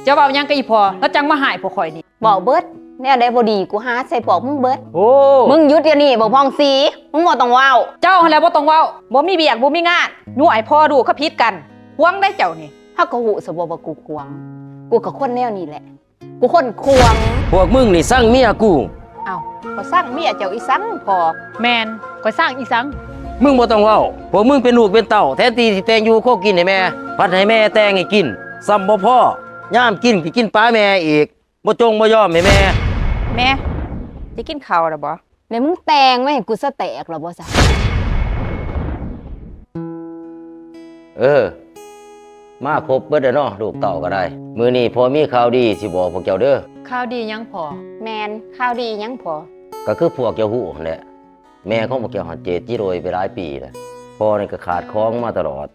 จะเว้ายังกับอีพอแล้วจังมาหายพวกข่อยนี่บอกเบิดแนวใดบ่ดีกูหาใส่ปอกมึงเบิดโอ้มึงหยุดเดี๋ยวนี้บ่พองสีมึงบ่ต้องเว้าเจ้าหั่นแหละบ่ต้องเว้าบ่มีเบียกบ่มีงานหนูไอ้พ่อดูเขาผิดกันหวงได้เจ้านี่เฮาก็ฮู้ซะบ่ว่ากูควงกูก็คนแนวนี้แหละกูคนควง พวกมึงนี่สร้างเมียกูเอ้าก็สร้างเมียเจ้าอีสังพอแม่นข่อยสร้างอีสังมึงบ่ต้องเว้าพวกมึงเป็นลูกเป็นเต้าแทนที่สิแต่งอยู่โคกินให้แม่พัดให้แม่แต่งให้กินซ้ำบ่พอย่ามกินก็กินปลาแม่อีกบ่จงบ่ยอมให้แม่แม่จะกินข้าวแล้วบ่แล้วมึงแต่งไว้ให้กูซะแตกแล้วบ่ซะมาครบเบิดแล้วเนาะลูกเต่าก็ได้มื้อนี้พอมีข่าวดีสิบอกพวกเจ้าเด้อข้าวดียังพอแม่นข่าวดียังพอก็คือพวกเจ้าฮู้นั่นแหละแม่ของพวกเจ้าหันเจจิโรยไปหลายปีแล้วพ่อนี่ก็ขาดของมาตลอด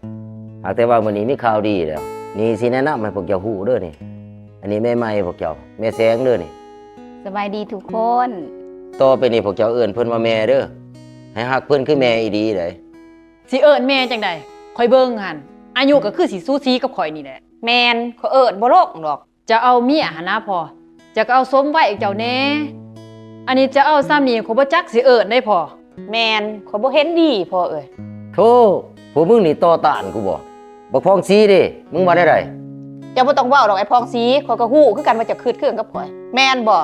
หากแต่ว่ามื้อนี้มีข่าวดีแล้วนี่สิแนะนำให้พวกเจ้าฮู้เด้อนี่อันนี้แม่ใหม่พวกเจ้าแม่แสงเด้อนี่สบายดีทุกคน ต่อไปนี้พวกเจ้าเอิ้นเพิ่นว่าแม่เด้อให้ฮักเพิ่นคือแม่อีดีได้สิเอิ้นแม่จังได๋ข่อยเบิ่งหั่นอายุก็คือสิสูสีกับข่อยนี่แหละแม่นเขาเอิ้นบ่โลกดอกจะเอาเมียหั่นนะพอจะเอาสมไว้อีกเจ้าแน่อันนี้จะเอาซ้ำนี่ข่อยบ่จักสิเอิ้นได้พอแม่นเขาบ่เห็นดีพ่อเอ้ยโธ่พวกมึงนี่ต่อต้านกูบ่บักพองสีเด้มึงว่าได้ไดเจ้าบ่ต้องเว้าดอกไอ้พองสีข้อยก็ฮู้คือกันว่าจะคืดเครื่องกับข่อยแม่นบ่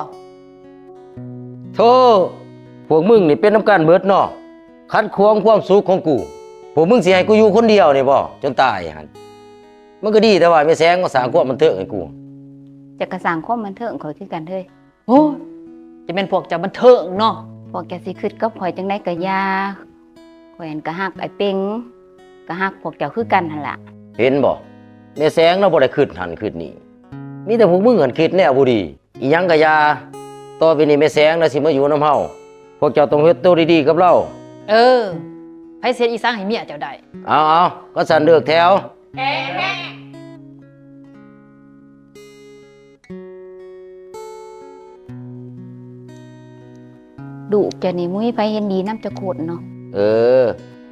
โธ่พวกมึงนี่เป็นน้ำกันเบิดเนาะขัดขวางความสุขของกูพวกมึงสิให้กูอยู่คนเดียวนี่บ่จนตายหั่นมันก็ดีแต่ว่าแม่แสงมาสร้างความบันเทิงให้กูจะกระสร้างความบันเทิงข่อยคือกันเฮ้ยโอ้จะเป็นพวกเจ้าบันเทิงเนาะพวกแกสิคืดกับข่อยจังได๋ก็ยาข่อยอันก็ฮักไอ้เป็งก็ฮักพวกเจ้าคือกันหั่นล่ะเห็นบ่แม่แสงเราบ่ได้คิดหันคิดนี่มีแต่พวกมึงหันคิดแนวบ่ดีอีหยังก็อย่าต่อไปนี้แม่แสงน่ะสิมาอยู่นำเฮาพวกเจ้าต้องเฮ็ดตัวดีๆกับเราไผเสียอีสังให้เมียเจ้าได้เอาก็สั่นเลือกแถวดุจะนี่มุ้ยไผเห็นดีนำจะโคตรเนาะ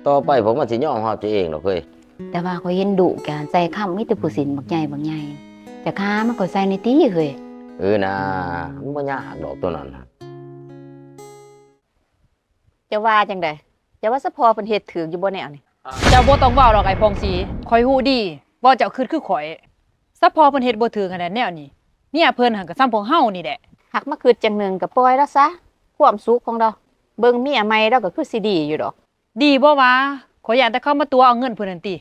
ต่อไปผมมันสิยอมรับตัวเองดอกเฮ้ยแต่ว่าเขาเห็นดุแกใส่คำมีแต่ผู้สินบักใหญ่แต่ค้ามันก็ใส่ในตีเฮ้ยนะมันบ่ยากดอกตัวนั้นจะว่าจังได๋จะว่าสะพอเพิ่นเฮ็ดถูกอยู่บ่แนวนี่เจ้าบ่ต้องเว้าดอกไอ้พองสีข่อยฮู้ดีบ่เจ้าคือข่อยซะพอเพิ่นเฮ็ดบ่ถูกขนาดแนวนี้เมียเพิ่นหันก็ซ้ำพวกเฮานี่แหละหักมาคืดจังนึงก็ปล่อยแล้วซะความสุขของเราเบิ่งเมียใหม่เราก็คือสิดีอยู่ดอกดีบ่วะข่อยอยากแต่เข้ามาตัวเอาเงินเพิ่นนั่นติ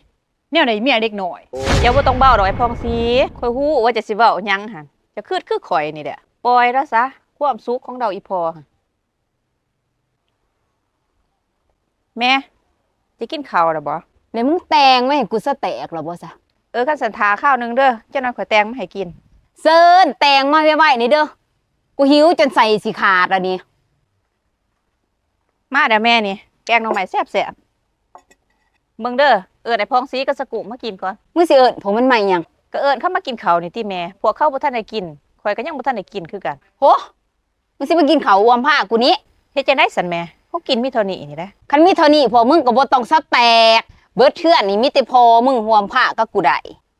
แนวใดเมียเด็กน้อยเจ้าบ่ต้องเว้าดอกไอ้พองสีข่อยฮู้ว่าจะสิเว้าหยังหั่นจะคือข่อยนี่แหละปล่อยแล้วซะความสุขของเราอีพอแม่จะกินข้าวแล้วบ่แล้วมึงแต่งไว้ให้กูซะแตกแล้วบ่ซะคันสันทาข้าวนึงเด้อเจ้าน้อยข่อยแต่งมาให้กินเซิ้นแต่งมาไว้ๆนี่เด้อกูหิวจนใส่สิขาดแล้วนี่มาเด้อแม่นี่แกงหน่อไม้แซ่บๆเบิ่งเด้อไอ้พองสีกับสกุมากินก่อนมึงสิผมมันใหม่หยังก็เข้ามากินข้าวนี่ติแม่พวกเขาบ่ทันได้กินข่อยก็ยังบ่ทันได้กินคือกันโหมึงสิมากินข้าวอวมผ้ากูนี้เฮ็ดจังได๋ซั่นแม่พวกกินมีเท่านี้นี่แหละคันมีเท่านี้พอมึงก็บ่ต้องซะแตกเบิดเทื่อนนี่มีแต่พอมึงห่วมผ้ากับกูได้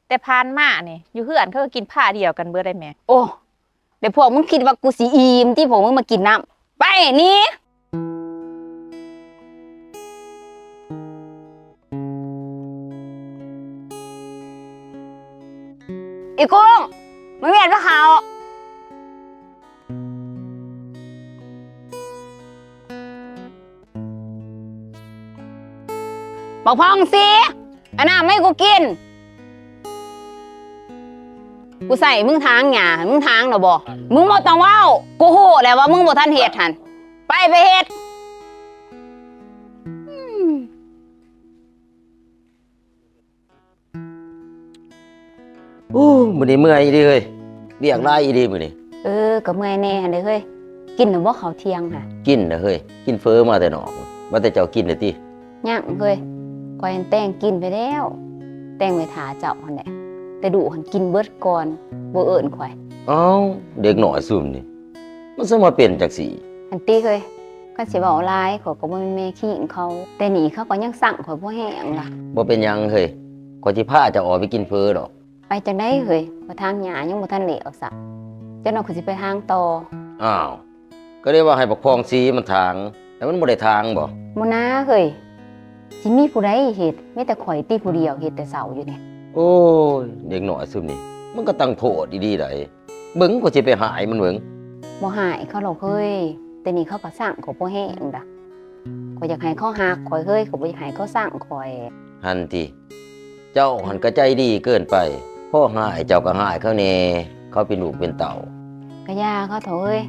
แต่ผ่านมานี่อยู่เฮือนเขาก็กินผ้าเดียวกันเบิดได้แม่โอ้เดี๋ยวพวกมึงคิดว่ากูสิอิ่มที่พวกมึงมากินน้ำไปนี่อีกุ้งมึงเห็นปะเขาบอกพองสิอันน่ะไม่กูกินกูใส่มึงทางหยามึงทางเหรอบอกมึงบ่ต้องเว้ากูฮู้แล้วว่ามึงบ่ทันเฮ็ดหั่นไปเฮ็ดมื้อนี้เมื่อยอีดีเฮ้ยเรียกหลายอีดีมื้อนี้ก็เมื่อยแน่หั่นเด้อเฮ้ยกินหรือบ่ข้าวเที่ยงค่ะกินน่ะเฮ้ยกินเฟอมาแต่นอกว่าแต่เจ้ากินได้ติยังเฮ้ยก่อยแต่งกินไปแล้วแต่งไว้ท่าเจ้าหั่นแหละแต่ดุหันกินเบิดก่อนบ่เอิ้นข่อยเด็กน้อยซุ่มนี่มันสิมาเป็นจังซี่อันติเฮ้ยคันสิเว้าหลายข่อยก็บ่แม่นแม่ขี้อิงเขาแต่นี่เขาก็ยังสั่งข่อยบ่แห้งล่ะบ่เป็นหยังเฮ้ยข่อยสิพาเจ้าออกไปกินเฟอดอก ไปจังได๋เฮ้ยว่าทางหญ้ายังบ่ทันเหลวซะจังนั้นกูสิไปทางต่อ อ้าวก็เรียกว่าให้บักพองสีมันทางแต่มันบ่ได้ทางบ่ บ่นะเฮ้ยสิมีผู้ใดเฮ็ดมีแต่ข่อยติผู้เดียวเฮ็ดแต่เช้าอยู่นี่ โอ้ยเด็กน้อยซึมนี่มันก็ตั้งโทษดีๆได้เบิ่งก็สิไปหายมันเบิ่ง บ่หายเขาหรอกเฮ้ยแต่นี่เขาก็สร้างเขาบ่แห้งดะข่อยอยากให้เขาฮักข่อยเฮ้ยเขาบ่อยากให้เขาสร้างข่อย หันติเจ้าหันก็ใจดีเกินไปพ่อหายเจ้าก็หายเขาแน่เขาเป็นลูกเป็นเต่า ก็ย่าเขาเถอะเฮ้ย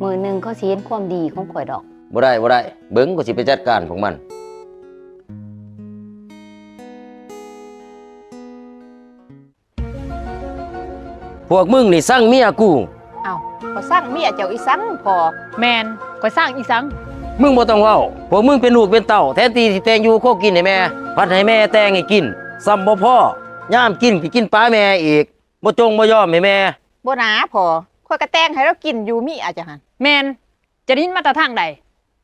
มื้อหนึงเขาสิเห็นความดีของข่อยดอก บ่ได้เบิ่งก็สิไปจัดการของมันพวกมึงนี่สั่งเมียกู เอ้าก็สร้างเมียเจ้าอีสังพอ แมนข่อยสร้างอีสัง มึงบ่ต้องเว้าพวกมึงเป็นลูกเป็นเต่าแทนที่สิแต่งอยู่โคกินให้แม่พัดให้แม่แต่งให้กินซ้ำบ่พอย่ามกินก็กินปลาแม่อีกบ่จงบ่ยอมให้แม่ บ่หนาพอข่อยก็แต่งให้เรากินอยู่มีอาจจะหัน แมนจะได้ยินมาแต่ทางใด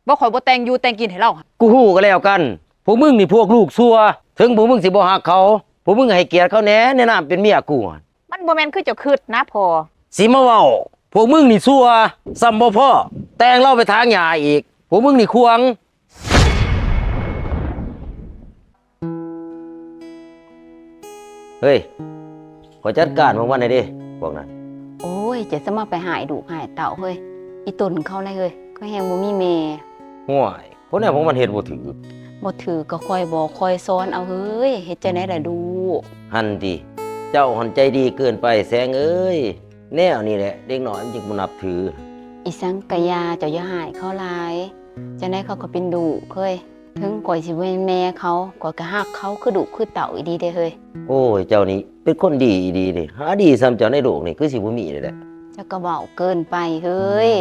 บ่ข่อยบ่แต่งอยู่แต่งกินให้เราหั่น กูฮู้ก็แล้วกัน พวกมึงนี่พวกลูกซัว ถึงพวกมึงสิบ่ฮักเขา พวกมึงให้เกียรติเขาแหน่แนะนำเป็นเมียกูหั่น มันบ่แม่นคือเจ้าคิดนะพอ สิมาเว้า พวกมึงนี่ซัวซ้ำบ่พอแต่งเราไปทางหญ้าอีก พวกมึงนี่ควง เฮ้ย ขอจัดการพวกมันหน่อยดิพวกนั้น โอ้ยจะสมาไปหายดุหายเต่าเฮ้ยอีตนเขาเลยเฮ้ยก็แฮงบ่มีแม่ ห่วยคนเนี่ยพวกมันเฮ็ดบ่ถือ บ่ถือก็คอยบอกคอยสอนเอาเฮ้ยเฮ็ดจังได๋ล่ะดู หันติเจ้าหันใจดีเกินไปแสงเอ้ย แนวนี่แหละเด็กน้อยมันจึงบ่นับถือ อีสังกะยาเจ้าอย่าหายเขาหลายจังได๋เขาก็เป็นดุเฮ้ยถึงก่อยสิเป็นแม่เขาก่อยก็ฮักเขาคือดุคือเต่าอีดีเด้เฮ้ย โอ้ย เจ้านี่เป็นคนดีดีนี่หาดีซ้ำเจ้าในโลกนี่คือสิบ่มีเลยแหละ เจ้าก็เว้าเกินไปเฮ้ย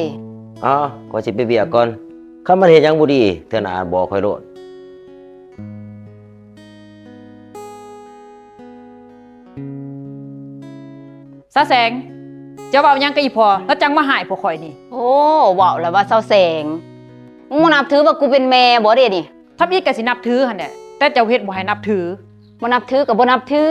อ้าวขอสิไปเบียกก่อนคันมันเฮ็ดหยังบ่ดีเทื่อหน้าบอกค่อยโลด ซะแสงจะเว้าหยังกับอีพอแล้วจังมาหายพวกข่อยนี่ โอ้เว้าแล้วว่าเศร้าแสงมึงบ่นับถือว่ากูเป็นแม่บ่เด้นี่ ทับอีกก็สินับถือหั่นแหละแต่เจ้าเฮ็ดบ่ให้นับถือ บ่นับถือก็บ่นับถือ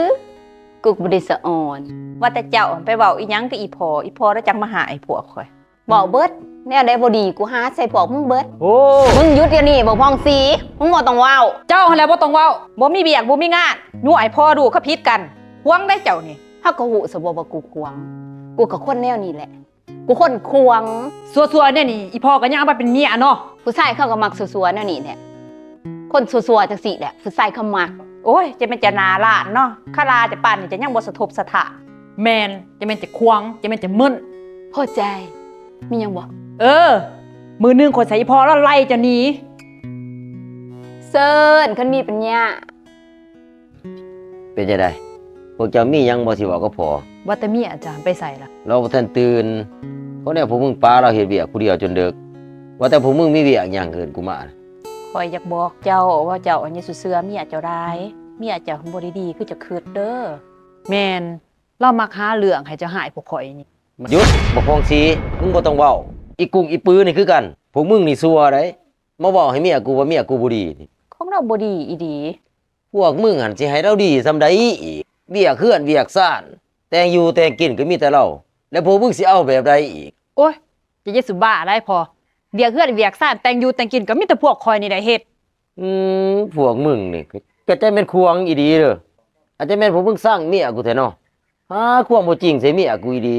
กูก็บ่ได้สะอ่อน ว่าแต่เจ้าไปเว้าอีหยังกับอีพอแล้วจังมาหาไอ้พวกข่อย เว้าเบิดแนวใดบ่ดีกูหาใส่พวกมึงเบิด โอ้ มึงหยุดเดี๋ยวนี้บ่พองสีมึงบ่ต้องเว้า เจ้าหั่นแหละบ่ต้องเว้า บ่มีเบียกบ่มีงานยั่วไอ้พ่อดูเขาผิดกันห่วงได้เจ้านี่ เฮาก็ฮู้ซะบ่ว่ากูควงกูก็คนแนวนี้แหละ กูคนควง ซัวๆเนี่ยนี่อีพ่อก็ยังเอาไปเป็นเมียเนาะ ผู้ชายเขาก็มักสัวๆแนวนี้แหละคนสัวๆจังซี่แหละผู้ชายเขามัก โอ้ยจะเป็นจะนาล้านเนาะคาราจะปานนี่จะยังบ่สะทบสะทะ แมนจะแม่นจะควงจะแม่นจะมึน พอใจมีหยังบ่ เออ มือหนึงข่อยใส่อีพ่อแล้วไล่เจะหนี เซิร์นคันมีปัญญา เป็นจังได๋พวกเจ้ามีหยังบ่สิเว้าก็พอ ว่าแต่เมียอาจารย์ไปใส่ละ เราบ่ทันตื่นคนเนี่ยพวกมึงปาเราเฮ็ดเวียกผู้เดียวจนดึก ว่าแต่พวกมึงมีเวียกหยังเกินกูมา ข่อยอยากบอกเจ้าว่าเจ้าอันนี้สุเสือเมียเจ้าได้เมียเจ้าบ่ได้ดีคือเจะคิดเด้อ แมนเรามักหาเรื่องให้เจะหายพวกข่อยนี่ หยุดบ่พองสีมึงบ่ต้องเว้าอีกุ้งอีปือนี่คือกัน พวกมึงนี่ซัวได้มาเว้าให้เมียกูว่าเมียกูบ่ดีนี่ ของเราบ่ดีอีดี พวกมึงหันสิให้เราดีซำใดอีกเวียกเฮือนเวียกซ่านแต่งอยู่แต่งกินก็มีแต่เราแล้วพวกมึงสิเอาแบบใดอีก โอ้ยจะยิสุบ้าอะไรพอเวียกเฮือนเวียกซ่านแต่งอยู่แต่งกินก็มีแต่พวกข่อยนี่ได้เฮ็ด พวกมึงนี่ก็ใจแม่นควงอีดีเด้ออาจจะแม่นพวกมึงสร้างเมียกูแท้เนาะควงบ่จริงใส่เมียกูอีดี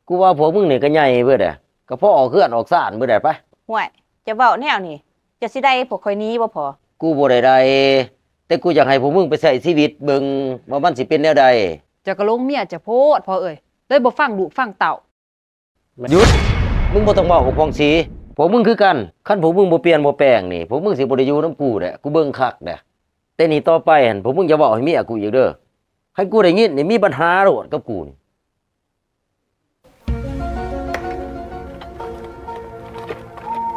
กูว่าพวกมึงนี่ก็ใหญ่เบิดอะก็พอออกเฮือนออกซ่านเบิดได้ไป ห่วยจะเว้าแนวนี้จะสิได้พวกข่อยหนี้บ่พอ กูบ่ได้ใดแต่กูอยากให้พวกมึงไปใช้ชีวิตเบิ่งว่ามันสิเป็นแนวใด เจะก็ลงเมียจะโพดพอเอ้ยเลยบ่ฟังดุฟังเต่า หยุดมึงบ่ต้องเว้ากับพองสีพวกมึงคือกันคันพวกมึงบ่เปลี่ยนบ่แปลงนี่พวกมึงสิบ่ได้อยู่นำกูแหละกูเบิ่งคักแหละแต่นี่ต่อไปหั่นพวกมึงอย่าเว้าให้เมียกูอีกเด้อให้กูได้ยินนี่มีปัญหาโลดกับกูนี่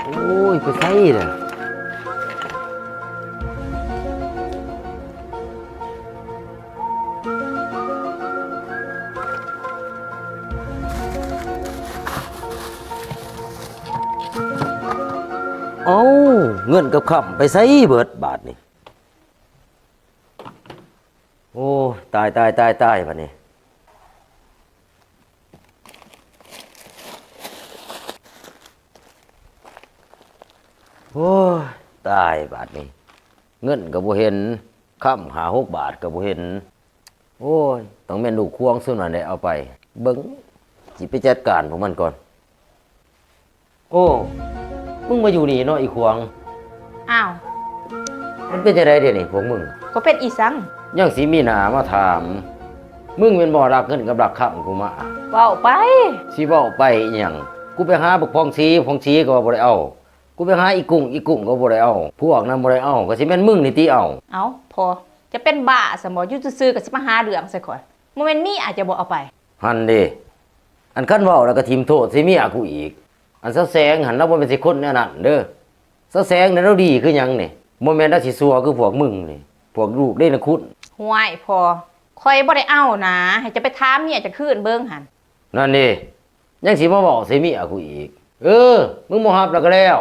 โอ้ยไปไสเด้อเอ้าเงินกับคำไปไสเบิดบาทนี่โอ้ตายบัดนี้ โอ้ยตายบาทนี้เงินก็บ่เห็นค่ำหา6 บาทก็บ่เห็นโอ้ยต้องแม่นลูกควงซุนั่นแหละเอาไปเบิ่งสิไปจัดการพวกมันก่อนโอ้มึงมาอยู่นี่เนาะอีควง อ้าว มันเป็นจังไดเดี๋ยวนี้พวกมึง ก็เป็นอีสัง ยังสิมีหน้ามาถามมึงเป็นบ่รักเงินกับรักค่ำกูมา เว้าไป สิเว้าไปอิหยังกูไปหาบักพองชีก็บ่ได้เอากูไปหาอีกุ้งก็บ่ได้เอาพวกนั้นบ่ได้เอาก็สิแม่นมึงนี่ติเอา เอาพอจะเป็นบ้าสมออยู่ซื่อๆก็สิมาหาเรื่องใส่ข่อยบ่แม่นมีอาจจะบ่เอาไป หันเด้อันคันเว้าแล้วก็ทิมโทษใส่เมียกูอีกอันซะแสงหันเราบ่เป็นสิคนแนวนั้นเด้อซะแสงนั้นเราดีคือหยังนี่บ่แม่นเราสิซัวคือพวกมึงนี่พวกลูกได้นะคุณ ห่วยพอข่อยบ่ได้เอานะให้จะไปถามเมียจะคืนเบิ่งหั่น นั่นนี่ยังสิมาบอกใส่เมียกูอีกมึงบ่รับแล้วก็แล้ว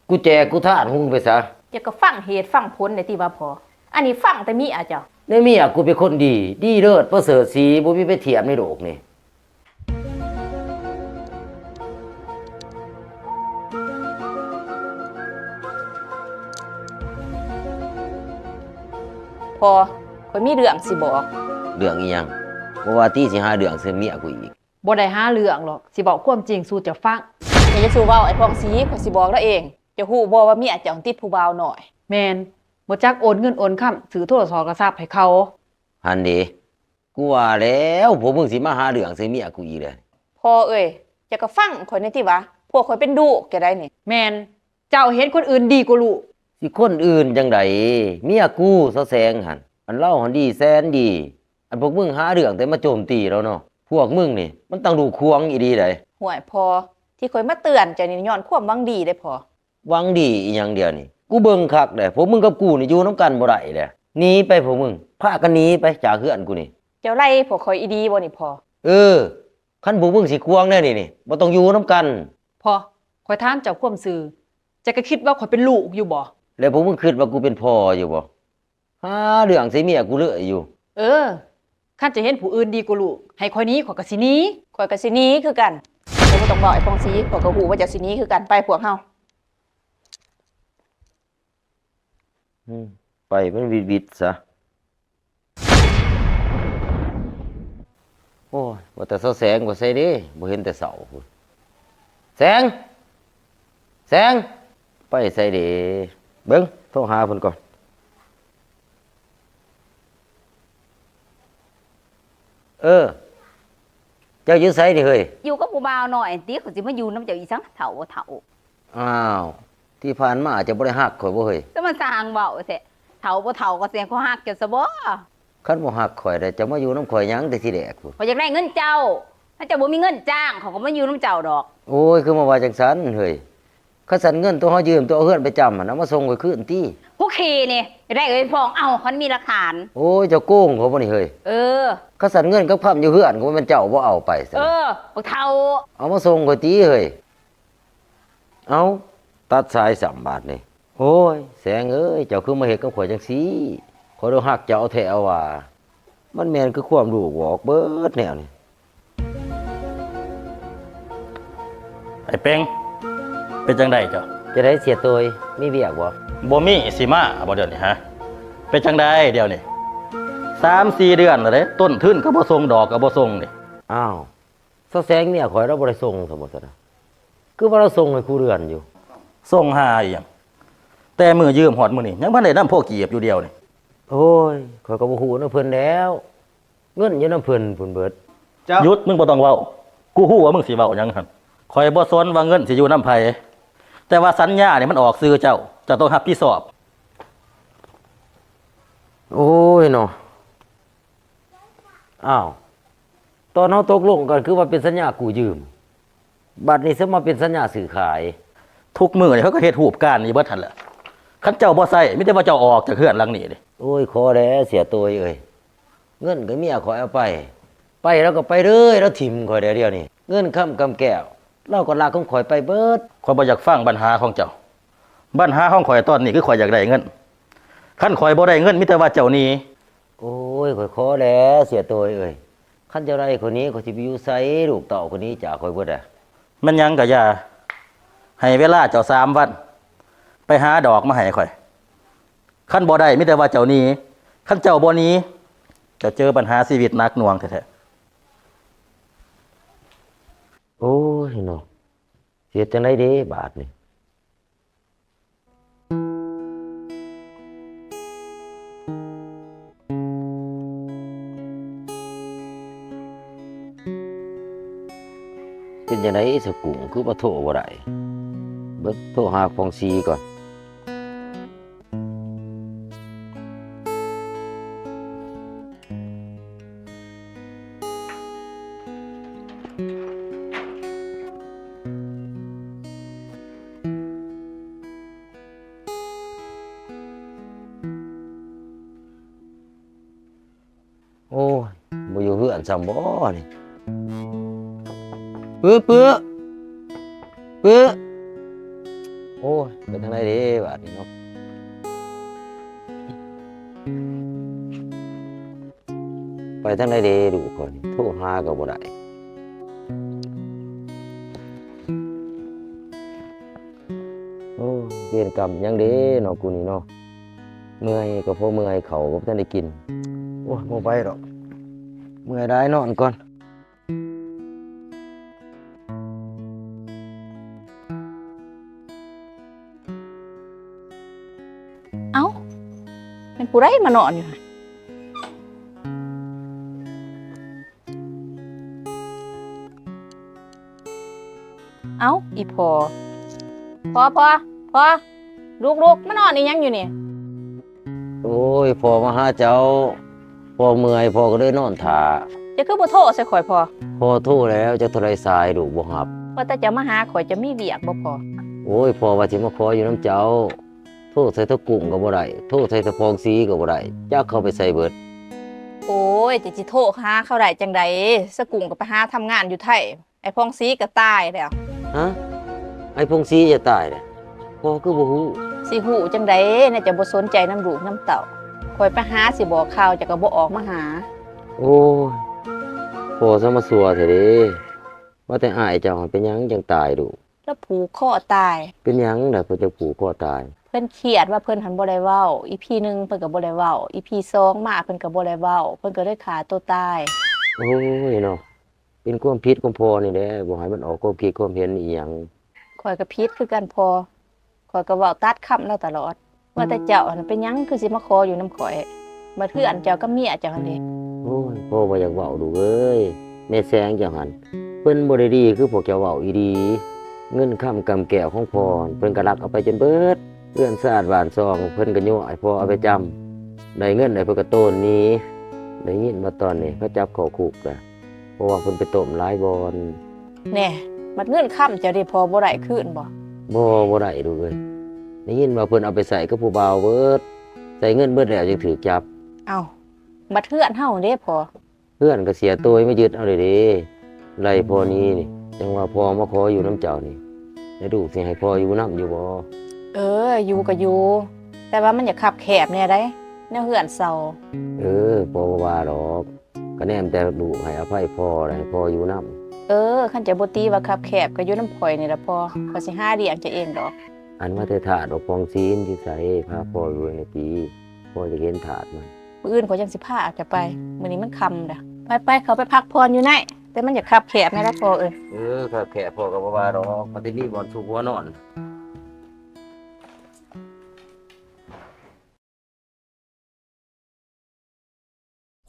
กูแจกกูทานหุงไปซะ จะก็ฟังเหตุฟังผลได้ติว่าพออันนี้ฟังแต่เมียเจ้า ในเมียกูเป็นคนดีเลิศประเสริฐศรีบ่มีไปเทียบในโลกนี่ พอข่อยมีเรื่องสิบอก เรื่องอีหยังบ่ว่าที่สิหาเรื่องใส่เมียกูอีก บ่ได้หาเรื่องหรอกสิบอกความจริงสู่เจ้าฟัง อย่าจะสู้เว้าไอ้พองสีข่อยสิบอกแล้วเองจะฮู้บ่ว่าเมียเจ้าติดผู้บ่าวหน่อย แม่นบ่จักโอนเงินโอนค้ำซื้อโทรศัพท์กระซับให้เขา หันเด้กูว่าแล้วพวกมึงสิมาหาเรื่องใส่เมียกูอีกเลย พอเอ้ยจะก็ฟังข่อยในติว่าพวกข่อยเป็นดุแกได้นี่ แม่นเจ้าเห็นคนอื่นดีกว่าลูก สิคนอื่นจังไดเมียกูซะแสงหันอันเล่าหันดีแสนดี อันพวกมึงหาเรื่องแต่มาโจมตีเราเนาะพวกมึงนี่มันต้องดูควงอีดีได ห่วยพอที่ข่อยมาเตือนเจ้านี่ย้อนความหวังดีได้พอ หวังดีอีหยังเดียวนี่กูเบิ่งคักเด้พวกมึงกับกูนี่อยู่นํกันบ่ได้เด้หนีไปพวกมึงพากันหนีไปจากเฮือนกูนี่ เจ้าไล่พวกข่อยอีดีบ่นี่พอ คันพวกมึงสิควงแน่นี่บ่ต้องอยู่นํกัน พอข่อยถามเจ้าความซื่อจะก็คิดว่าข่อยเป็นลูกอยู่บ่ แล้วพวกมึงคิดว่ากูเป็นพ่ออยู่บ่หาเรื่องใส่เมียกูเรื่อยอยู่ คันจะเห็นผู้อื่นดีกว่าลูกให้ข่อยหนี้ข่อยก็สิหนี้ ข่อยก็สิหนี้คือกันแต่บ่ต้องบอกไอ้พองสีข่อยก็ฮู้ว่าเจ้าสิหนี้คือกันไปพวกเฮา ไปมันวิดๆซะโอ้ยว่าแต่เสาแสงบ่ใส่เด้บ่เห็นแต่เสาพุ่นแสงไปใส่เด้เบิ่งโทรหาเพิ่นก่อนเจ้าอยู่ไสนี่เฮ้ย อยู่กับผู้บ่าวหน่อยติเขาสิมาอยู่นำเจ้าอีสังเฒ่าบ่เฒ่า อ้าวที่ผ่านมาอาจจะบ่ได้ฮักข่อยบ่เฮ้ย แต่มันสร้างเว้าแท้เฒ่าบ่เฒ่าก็เสียงเขาฮักเจ้าซะบ่ คันบ่ฮักข่อยได้จะมาอยู่นำข่อยหยังแต่ทีแรกพุ่น เขาอยากได้เงินเจ้า ถ้าเจ้าบ่มีเงินจ้างเขาก็มาอยู่นำเจ้าดอก โอ้ยคือมาว่าจังซั่นเฮ้ยคันสันเงินตัวเฮายืมตัวเอาเฮือนไปจำหั่นเอามาส่งข่อยคืนติ ผู้ขี่นี่อยากได้เอ้ยพองเอาคันมีหลักฐาน โอ้ยเจ้าโกงเขาบ่นี่เฮ้ย เออ คันสันเงินกับคำอยู่เฮือนก็มันเจ้าบ่เอาไปซะ บ่เฒ่า เอามาส่งข่อยติเฮ้ยเอาตัดสาย3 บาทนี่โอ้ยแสงเอ้ยเจ้าคือมาเฮ็ดกับข่อยจังซี่ข่อยบ่ฮักเจ้าแท้เอาว่ามันแม่นคือความรู้บอกเบิดแนวนี่ ไอ้เป้งเป็นจังไดเจ้า จะได้เสียตัวมีเวียกบ่ บ่มีสิมาบ่เดี๋ยวนี้ฮะเป็นจังไดเดี๋ยวนี้3-4 เดือนแล้วเด้ต้นทุนก็บ่ส่งดอกก็บ่ส่งนี่ อ้าวซะแสงเนี่ยข่อยเราบ่ได้ส่งสมมุตินะคือว่าเราส่งให้ครูเรือนอยู่ ส่งหาอีหยังแต่มือยืมหอดมื้อนี้ยังบ่ได้นำพวกกีบอยู่เดียวนี่ โอ้ยข่อยก็บ่ฮู้นำเพิ่นแล้ว เงินอยู่นำเพิ่นพุ่นเบิด หยุดมึงบ่ต้องเว้ากูฮู้ว่ามึงสิเว้าหยังหั่นข่อยบ่สนว่าเงินสิอยู่นำไผแต่ว่าสัญญานี่มันออกชื่อเจ้าต้องรับผิดชอบ โอ้ยเนาะอ้าวตอนเฮาตกลงกันคือว่าเป็นสัญญากู้ยืมบัดนี้ซะมาเป็นสัญญาซื้อขาย ทุกมื้อนี่เขาก็เฮ็ดรูปการนี่เบิดหั่นแหละคันเจ้าบ่ใช้มีแต่ว่าเจ้าออกจากเฮือนหลังนี้นี่ โอ้ยขอแล้วเสียตัวเอ้ยเงินก็เมียข่อยเอาไปแล้วก็ไปเลยแล้วถิ่มข่อยเดียวนี่เงินค้ำกำแก้วเราก็ลากของข่อยไปเบิด ข่อยบ่อยากฟังปัญหาของเจ้าปัญหาของข่อยตอนนี้คือข่อยอยากได้เงินคันข่อยบ่ได้เงินมีแต่ว่าเจ้าหนี้ โอ้ยข่อยขอแล้วเสียตัวเอ้ยคันเจ้าได้คนนี้ข่อยสิไปอยู่ไสลูกเต่าคนนี้จากข่อยเบิดอ่ะ มันหยังก็อย่าให้เวลาเจ้า3 วัน ไป หาดอกมาให้ข่อยคันบ่ได้มีแต่ว่าเจ้าหนี้คันเจ้าบ่หนี้จะเจอปัญหาชีวิตหนักหน่วงแท้ๆ โอ้ยเนาะเสียจังไดเด้บาดนี่เป็นจังไดสกุงคือบ่โทรบ่ได้เบิดโทรหาฟองซีก่อนโอ้ยบ่อยู่เฮือนซ้ำบ่นี่เปื้อโอ้ยเป็นทางไหนเด้บาดนี้เนาะไปทางไหนเด้ดูก่อนโทรหาก็บ่ได้โอ้ยเวรกรรมยังเด้เนาะกูนี่เนาะเมื่อยก็เพราะเมื่อยเขาก็บ่ทันได้กินโอ้ยบ่ไปดอกเมื่อยได้นอนก่อน เอ้าเป็นผู้ไรมานอนอยู่หั่นเอ้าอีพอลูกมานอนอีหยังอยู่นี่ โอ้ยพอมาหาเจ้าพอเมื่อยพอก็เลยนอนท่า จะคือบ่โทรใส่ข่อยพอ พอโทรแล้วจะโทรสายดูบ่รับ ว่าแต่จะมาหาข่อยจะมีเวียกบ่พอ โอ้ยพอว่าสิมาขออยู่น้ำเจ้าโทรใส่ตะกุ่งก็บ่ได้โทรใส่ตะพองสีก็บ่ได้จักเข้าไปใส่เบิด โอ้ยจะสิโทรหาเขาได้จังใดสกุงก็ไปหาทำงานอยู่ไทยไอ้พองสีก็ตายแล้ว ฮะไอ้พงสีจะตายเลยพอคือบ่ฮู้ สิหูจังใดน่าจะบ่สนใจน้ำลูกน้ำเต่าข่อยไปหาสิบอกข่าวจะก็บ่ออกมาหา โอ้ยพอซะมาสัวเถอะเด้ว่าแต่อ้ายเจ้าเป็นหยังจังตายดู แล้วผูกคอตาย เป็นหยังน่ะเพิ่นจะผูกคอตาย เพิ่นเครียดว่าเพิ่นหันบ่ได้เว้าอีพีหนึ่งเพิ่นก็บ่ได้เว้าอีพีสองมาเพิ่นก็บ่ได้เว้าเพิ่นก็เลยฆ่าตัวตาย โอ้ยเนาะเป็นความผิดของพ่อนี่แหละบ่ให้มันออกความคิดความเห็นอีหยัง ข่อยก็ผิดคือกันพอข่อยก็เว้าตัดคำแล้วตลอด ว่าแต่เจ้าน่ะเป็นหยังคือสิมาขออยู่นำข่อยบัดเพื่อนเจ้ากับเมียเจ้าหั่นเด้ โอ้ยพ่อบ่อยากเว้าดูเอ้ยแม่แซงจังหันเพิ่นบ่ได้ดีคือพวกเจ้าเว้าอีดีเงินค้ำกำแก้วของพ่อเพิ่นก็ลักเอาไปจนเบิดเพื่อนสาดบ้านซองเพิ่นก็ยั่วให้พ่อเอาไปจำได้เงินได้เพิ่นก็โตนหนี้ได้ยินมาตอนนี้เขาจับเข้าคุกแล้วเพราะว่าเพิ่นไปต้มหลายบ่อน แน่บัดเงินค่ำเจ้าได้พอบ่ได้คืนบ่ บ่ได้ดูเอ้ยได้ยินว่าเพิ่นเอาไปใส่กับผู้บ่าวเบิดใส่เงินเบิดแล้วจึงถูกจับ เอ้าบัดเพื่อนเฮาเด้พอ เพื่อนก็เสียตัวไม่ยึดเอาเลยเด้ไล่พ่อนี้นี่จังว่าพ่อมาขออยู่น้ำเจ้านี่ได้ดูสิให้พ่ออยู่น้ำอยู่บ่ อยู่ก็อยู่ แต่ว่ามันอย่าขับแคบเนี่ยได้แนวเหือนเซา พ่อบ่ว่าดอกก็แนมแต่ลูกให้อภัยพ่อได้ให้พ่ออยู่น้ คันจะบ่ตีว่าขับแคบก็อยู่น้ำข่อยนี่ล่ะพอข่อยสิหาเลี้ยงเจะเองดอก ำอันว่าแต่ถาดดอกฟองซีนที่ใส่พาพ่ออยู่ในปีพ่อจะเห็นถาดมัน มื้ออื่นข่อยจังสิพาจะไปมื้อนี้มันค่ำแล้วไปๆเขาไปพักผ่อนอยู่ไหนแต่มันอย่าขับแคบนะล่ะพอครับแค่พ่อก็บ่ว่าดอกปฏินี่บ่อนสุกหัวนอน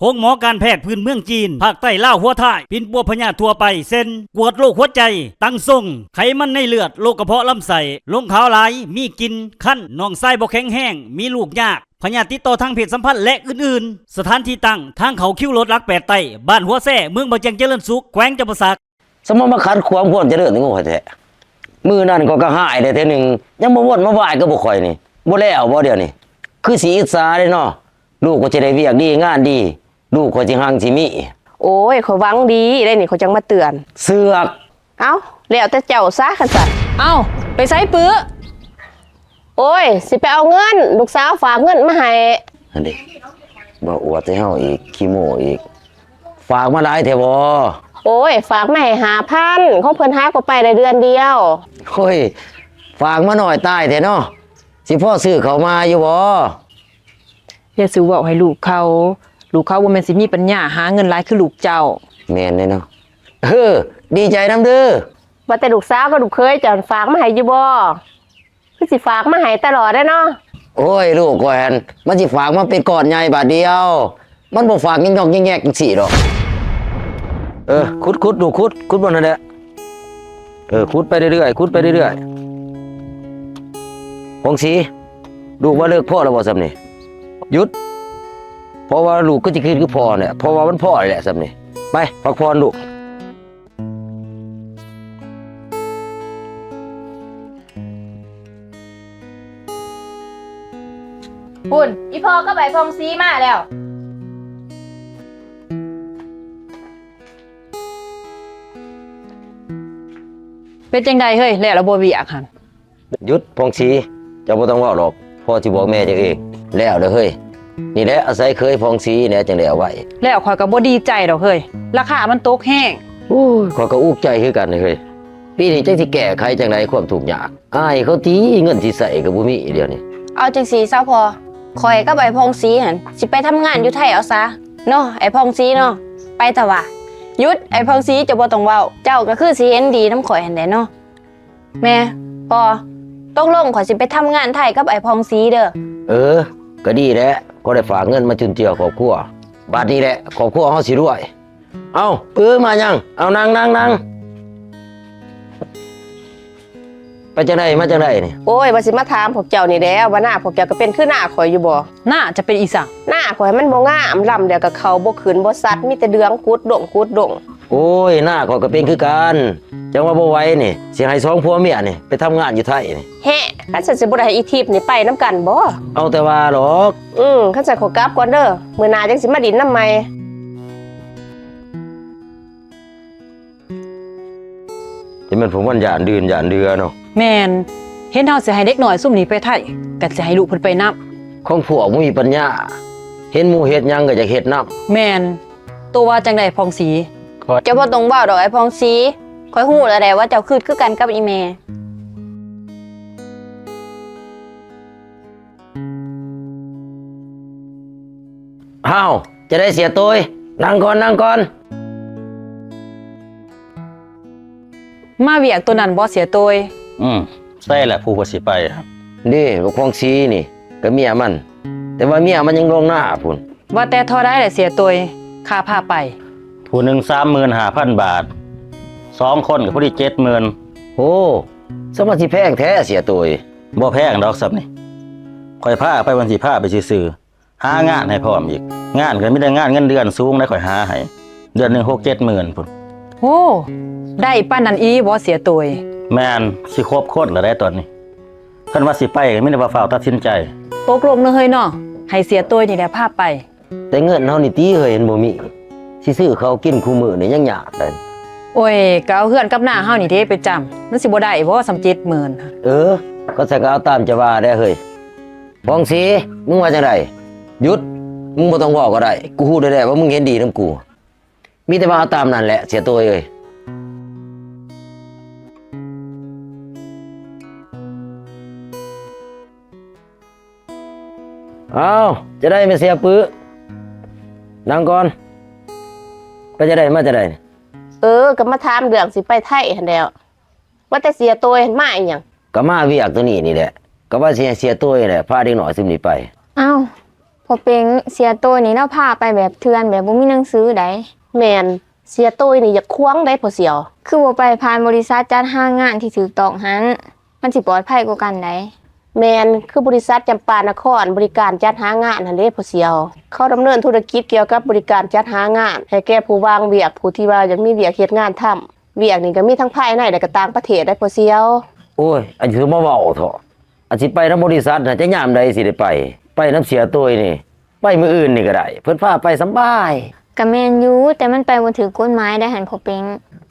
ห้องหมอการแพทย์พื้นเมืองจีน ภาคใต้ล่าวหัวท้าย ปินปัวพญาทั่วไปเส้น กวดโรคหัวใจ ตั้งทรง ไขมันในเลือด โรคกระเพาะลำไส้ ลงขาวหลาย มีกิน คั้นน่องไส้บ่แข็งแห้ง มีลูกยาก พญาติดต่อทางเพศสัมพันธ์และอื่นๆ สถานที่ตั้ง ทางเขาคิ้วรถลักแปดไต้ บ้านหัวแซ่ เมืองบ่แจงเจริญสุข แขวงจำปาสัก สมมติมาขัดขวางพ่นจะเดินถึงโง่แท้มือนั่นก็หายได้แต่หนึ่งยังมาวนมาไหวก็บ่ค่อยนี่บ่แล้วบ่เดี๋ยวนี้คือสีอิจฉาเลยเนาะลูกก็จะได้เวียกดีงานดีลูกก็สิหังสิมี โอ้ยข่อยหวังดีได้นี่เขาจังมาเตือน เสือก เอ้าแล้วแต่เจ้าซะคันสั่น เอ้าไปไสปื้อ โอ้ยสิไปเอาเงินลูกสาวฝากเงินมาให้ อันนี้บ่อวดให้เฮาอีกขี้โม้อีกฝากมาหลายแท้บ่ โอ้ยฝากมาให้5,000ของเพิ่นหาก็ไปได้เดือนเดียว โอ้ยฝากมาหน่อยตายแท้เนาะ สิพ่อซื้อเขามาอยู่บ่ อย่าซื้อเว้าให้ลูกเขาบ่แม่นสิมีปัญญาหาเงินหลายคือลูกเจ้า แม่นแน่เนาะดีใจนำเด้อ ว่าแต่ลูกสาวกับลูกเคยจะฝากมาให้อยู่บ่คือสิฝากมาให้ตลอดได้เนาะ โอ้ยลูกก่อนมันสิฝากมาเป็นก้อนใหญ่บาทเดียว มันบ่ฝากยอกๆแยกๆจังซี่ดอกขุดดูขุดบ่นั่นแหละขุดไปเรื่อยๆขุดไปเรื่อยๆพงศรีลูกว่าเลิกพ่อแล้วบ่ซ้ำนี่หยุดเพราะว่าลูกก็สิคือพ่อเนี่ยเพราะว่ามันพ่อแหละซ้ำนี่ไปพักผ่อนลูก ปุ่นอีพ่อก็ใบพองซีมาแล้ว เป็นจังใดเฮ้ยแล้วบ่เวียกหั่น หยุดพงศรีเจ้าบ่ต้องเว้าหรอกพ่อสิบอกแม่เจ้าเองแล้วเด้อเฮ้ยนี่แหละอาศัยเคยพงศรีเนี่ยจังได้เอาไว้ แล้วข่อยก็บ่ดีใจดอกเฮ้ยราคามันตกแห้ง โอ้ยข้อยก็อุกใจคือกันเฮ้ยปีนี้จังสิแก้ไขจังไดความทุกข์ยากอายเขาตีเงินสิใส่ก็บ่มีเดี๋ยวนี้ เอาจังสีซะพอข่อยกับไอ้พองสีหั่นสิไปทำงานอยู่ไทยเอาซะเนาะไอ้พองสีเนาะไปแต่ว่าหยุดไอ้พองสีจะบ่ต้องเว้าเจ้าก็คือสิเห็นดีนำข่อยหั่นแหละเนาะแม่พ่อตกลงข่อยสิไปทำงานไทยกับไอ้พองสีเด้อ ก็ดีแหละก็ได้ฝากเงินมาจุนเจือครอบครัวบัดนี้แหละครอบครัวเฮาสิรวยเอามายังเอานั่งไปจังไดมาจังไดนี่ โอ้ยว่าสิมาถามพวกเจ้านี่แหล้วว่าหน้าพวกเจ้าก็เป็นคือหน้าข่อยอยู่บ่ น่าจะเป็นอีสัง หน้าข่อยมันบ่งามลำเดียวกับเขาบ่ขึ้นบ่สัดมีแต่เดืองกุดดง โอ้ยหน้าข้อยก็เป็นคือกันจังว่าบ่ไหวนี่สิให้สองผัวเมียนี่ไปทำงานอยู่ไทยนี่ แฮะคันฉันสิบ่ได้ให้อีทิพย์นี่ไปนํกันบ่ เอาแต่ว่าหรอก คันฉันขอกลับก่อนเด้อมื้อหน้าจังสิมาดินนำใหม่ ที่มันผมวันหยานเดือเนาะ แม่นเห็นเฮาสิให้เด็กน้อยซุ่มนี้ไปไทยก็สิให้ลูกเพิ่นไปนํ ของพวกบ่มีปัญญาเห็นหมู่เฮ็ดหยังก็อยากเฮ็ดนำ แม่นตัวว่าจังไดพองสี เจ้าบ่ต้องเว้าดอกไอ้พองสีข่อยฮู้แล้วแหละว่าเจ้าคือกันกับอีแม่ อ้าวจะได้เสียตัวนั่งก่อน มาเวียกตัวนั้นบ่เสียตัว ใช่แหละผู้ว่าสิไปครับ นี่ลูกของซีนี่ก็เมียมัน แต่ว่าเมียมันยังลงหน้าพุ่น ว่าแต่เท่าได้แหละเสียตัวค่าพาไป ผู้หนึ่ง35,000 บาท2คนกับผู้ที่70,000 โอ้สมาธิแพงแท้เสียตัว บ่แพงดอกสับนี่ข่อยพาไปวันสิพาไปซื่อๆหางานให้พร้อมอีกงานก็มีแต่งานเงินเดือนสูงได้ข่อยหาให้เดือนหนึง6-7 หมื่นพุ่น โอ้ได้ปานนั้นอีบ่เสียตัว แม่นสิครบคนแล้วได้ตอนนี้คันว่าสิไปก็มีแต่ว่าฝ้าวตัดสินใจ ตกลงเด้อเฮ้ยเนาะให้เสียตัวนี่แหละพาไป แต่เงินเฮานี่ตีเฮ้ยเห็นบ่มีสิซื้อเขาวกินคู่มื้อนี่ยังยากเลย โอ้ยก็เอาเฮือนกับหน้าเฮานี่เด้ไปจำมันสิบ่ได้บ่สำ70,000 ก็ใส่ก็เอาตามจะว่าได้เฮ้ยฟองสีมึงว่าจังไดหยุดมึงบ่ต้องเว้าก็ได้กูฮู้ได้แล้วว่ามึงเห็นดีนำกูมีแต่ว่าเอาตามนั่นแหละเสียตัวเอ้ยเอาจะได้ไม่เสียปื้อนั่งก่อนก็จะได้มาจะได้ ก็มาถามเรื่องสิไปไทยหั่นแหล้วว่าแต่เสียตัวเห็นมาอีหยัง ก็มาเวียกตัวนี้นี่แหละก็ว่าเสียตัวนี่แหละพาเด็กหน่อยซึมนี่ไป อ้าวพอเป็นเสียตัวนี้เราพาไปแบบเถื่อนแบบบ่มีหนังสือใด แม่นเสียตัวนี่อยากควงได้พอเสียว คือบ่ไปผ่านบริษัทจัดหางานที่ถูกต้องหันมันสิปลอดภัยกว่ากันได แมนคือบริษัทจำปานครบริการจัดหางานนั่นเด้พ่อเสียว เขาดำเนินธุรกิจเกี่ยวกับบริการจัดหางาน ให้แก่ผู้วางเวียกผู้ที่ว่าอยากมีเวียกเฮ็ดงานทำเวียกนี่ก็มีทั้งภายในและก็ต่างประเทศได้พ่อเสียว โอ้ยอันนี้คือมาเว้าเถอะอันสิไปนำบริษัทน่ะจะยามใดสิได้ไปน้ำเสียตัวนี่ไปมื้ออื่นนี่ก็ได้เพิ่นพาไปสำบาย ก็แม่นอยู่แต่มันไปบ่ถือกฎหมายได้หันพอเป็น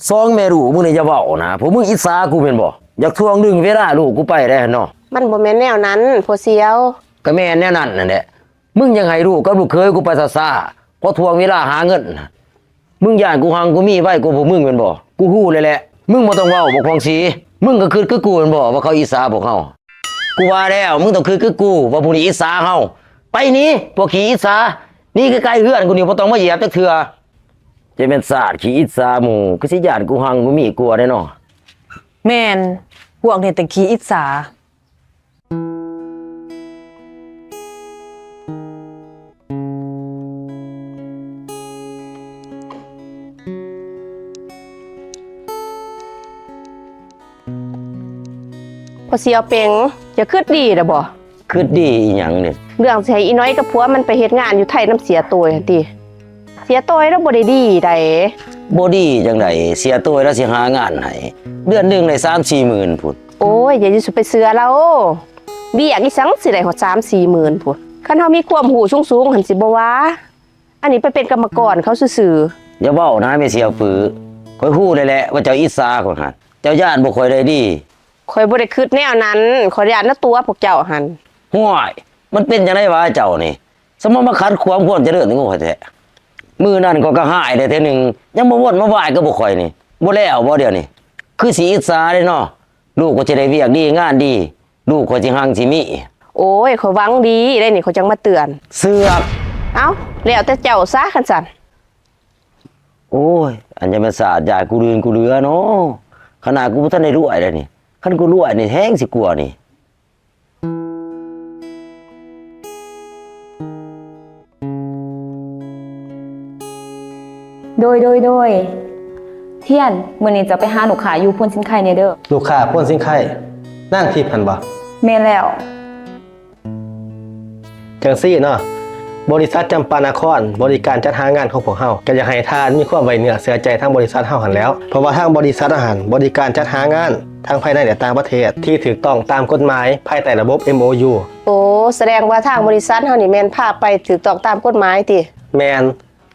ซองแม่ลูกมึงนี่อย่าเว้านะผมมึงอิจฉากูแม่นบ่อยากทวงดึงเวลาลูกกูไปได้หั่นเนาะ มันบ่แม่นแนวนั้นพ่อเสียว ก็แม่นแน่นั่นนั่นแหละมึงยังให้ลูกกับลูกเคยกูไปซ่าๆพอทวงเวลาหาเงินน่ะมึงย่านกูหังกูมีไว้กูพวกมึงแม่นบ่กูฮู้เลยแหละมึงบ่ต้องเว้าบ่ของสีมึงก็คือกูแม่นบ่ว่าเขาอิจฉาพวกเฮา กูว่าแล้วมึงต้องคือกูว่าผู้นี้อิสาเฮาไปนี้พวกขี้อิสานี่คือใกล้เฮือนกูนี่บ่ต้องมาเหยียบจักเทื่อจะเป็นศาสตร์ขี้อิสาหมู่คือสิญาณกูหังกูมีกลัวได้เนาะ แม่นพวกนี่แต่ขี้อิจฉาพอเสียวเป็งจะคืดดีล่ะบ่ คือดีอีหยังเนี่ย เรื่องสิให้อีน้อยกับผัวมันไปเฮ็ดงานอยู่ไทยน้ำเสียตัวหั่นติเสียตัวแล้วบ่ได้ดีใด บ่ดีจังไดเสียตัวแล้วสิหางานให้เดือนหนึงได้ 3-4 หมื่นพุ่น โอ้ยอย่าสิไปเสือเราเบี้ยอีสังสิได้ฮอด3-4 หมื่นพุ่นคันเฮามีความรู้สูงๆหั่นสิบ่ว่าอันนี้ไปเป็นกรรมกรเขาซื่อ อย่าเว้านะแม่เสียปือข่อยฮู้ได้แหละว่าเจ้าอิสาข่อยหั่นเจ้าย่านบ่ค่อยได้ดี ๆข่อยบ่ได้คิดแนวนั้นขออนุญาตนะตัวพวกเจ้าหั่น ห่วยมันเป็นจังไดวะเจ้านี่สมมาขัดความควรเจริญของข่อยแท้มื้อนั้นก็หายได้เทื่อหนึงยังบ่วนมาไหว้ก็บ่ค่อยนี่บ่แล้วบ่เดี๋ยวนี้คือสิอิสาเด้เนาะลูกก็สิได้เวียกดีงานดี ลูกก็สิหังสิมี โอ้ยข่อยหวังดีได้นี่เขาจังมาเตือน เสือก เอ้าแล้วแต่เจ้าซะคันซั่น โอ้ยอันจะเป็นศาสตร์ยายกูเรือนกูเรือเนาะขนาดกูบ่ทันได้รวยเลยนี่คันกูรวยนี่แฮงสิกลัวนี่ โดยเทียนมื้อนี้จะไปหาลูกค้าอยู่พ้นสินไข่เนี่ยเด้อ ลูกค้าพ่นสินไข่นั่งที่พันบ่ แม่นแล้ว จังซี่เนาะบริษัทจำปานครบริการจัดหางานของพวกเฮาก็อยากให้ทานมีความไว้เนื้อเชื่อใจทางบริษัทเฮาหันแหล้วเพราะว่าทางบริษัทอาหารบริการจัดหางานทั้งภายในและต่างประเทศที่ถูกต้องตามกฎหมายภายใต้ระบบ MOU โอ้แสดงว่าทางบริษัทเฮานี่แม่นพาไปถูกต้องตามกฎหมายติ แมน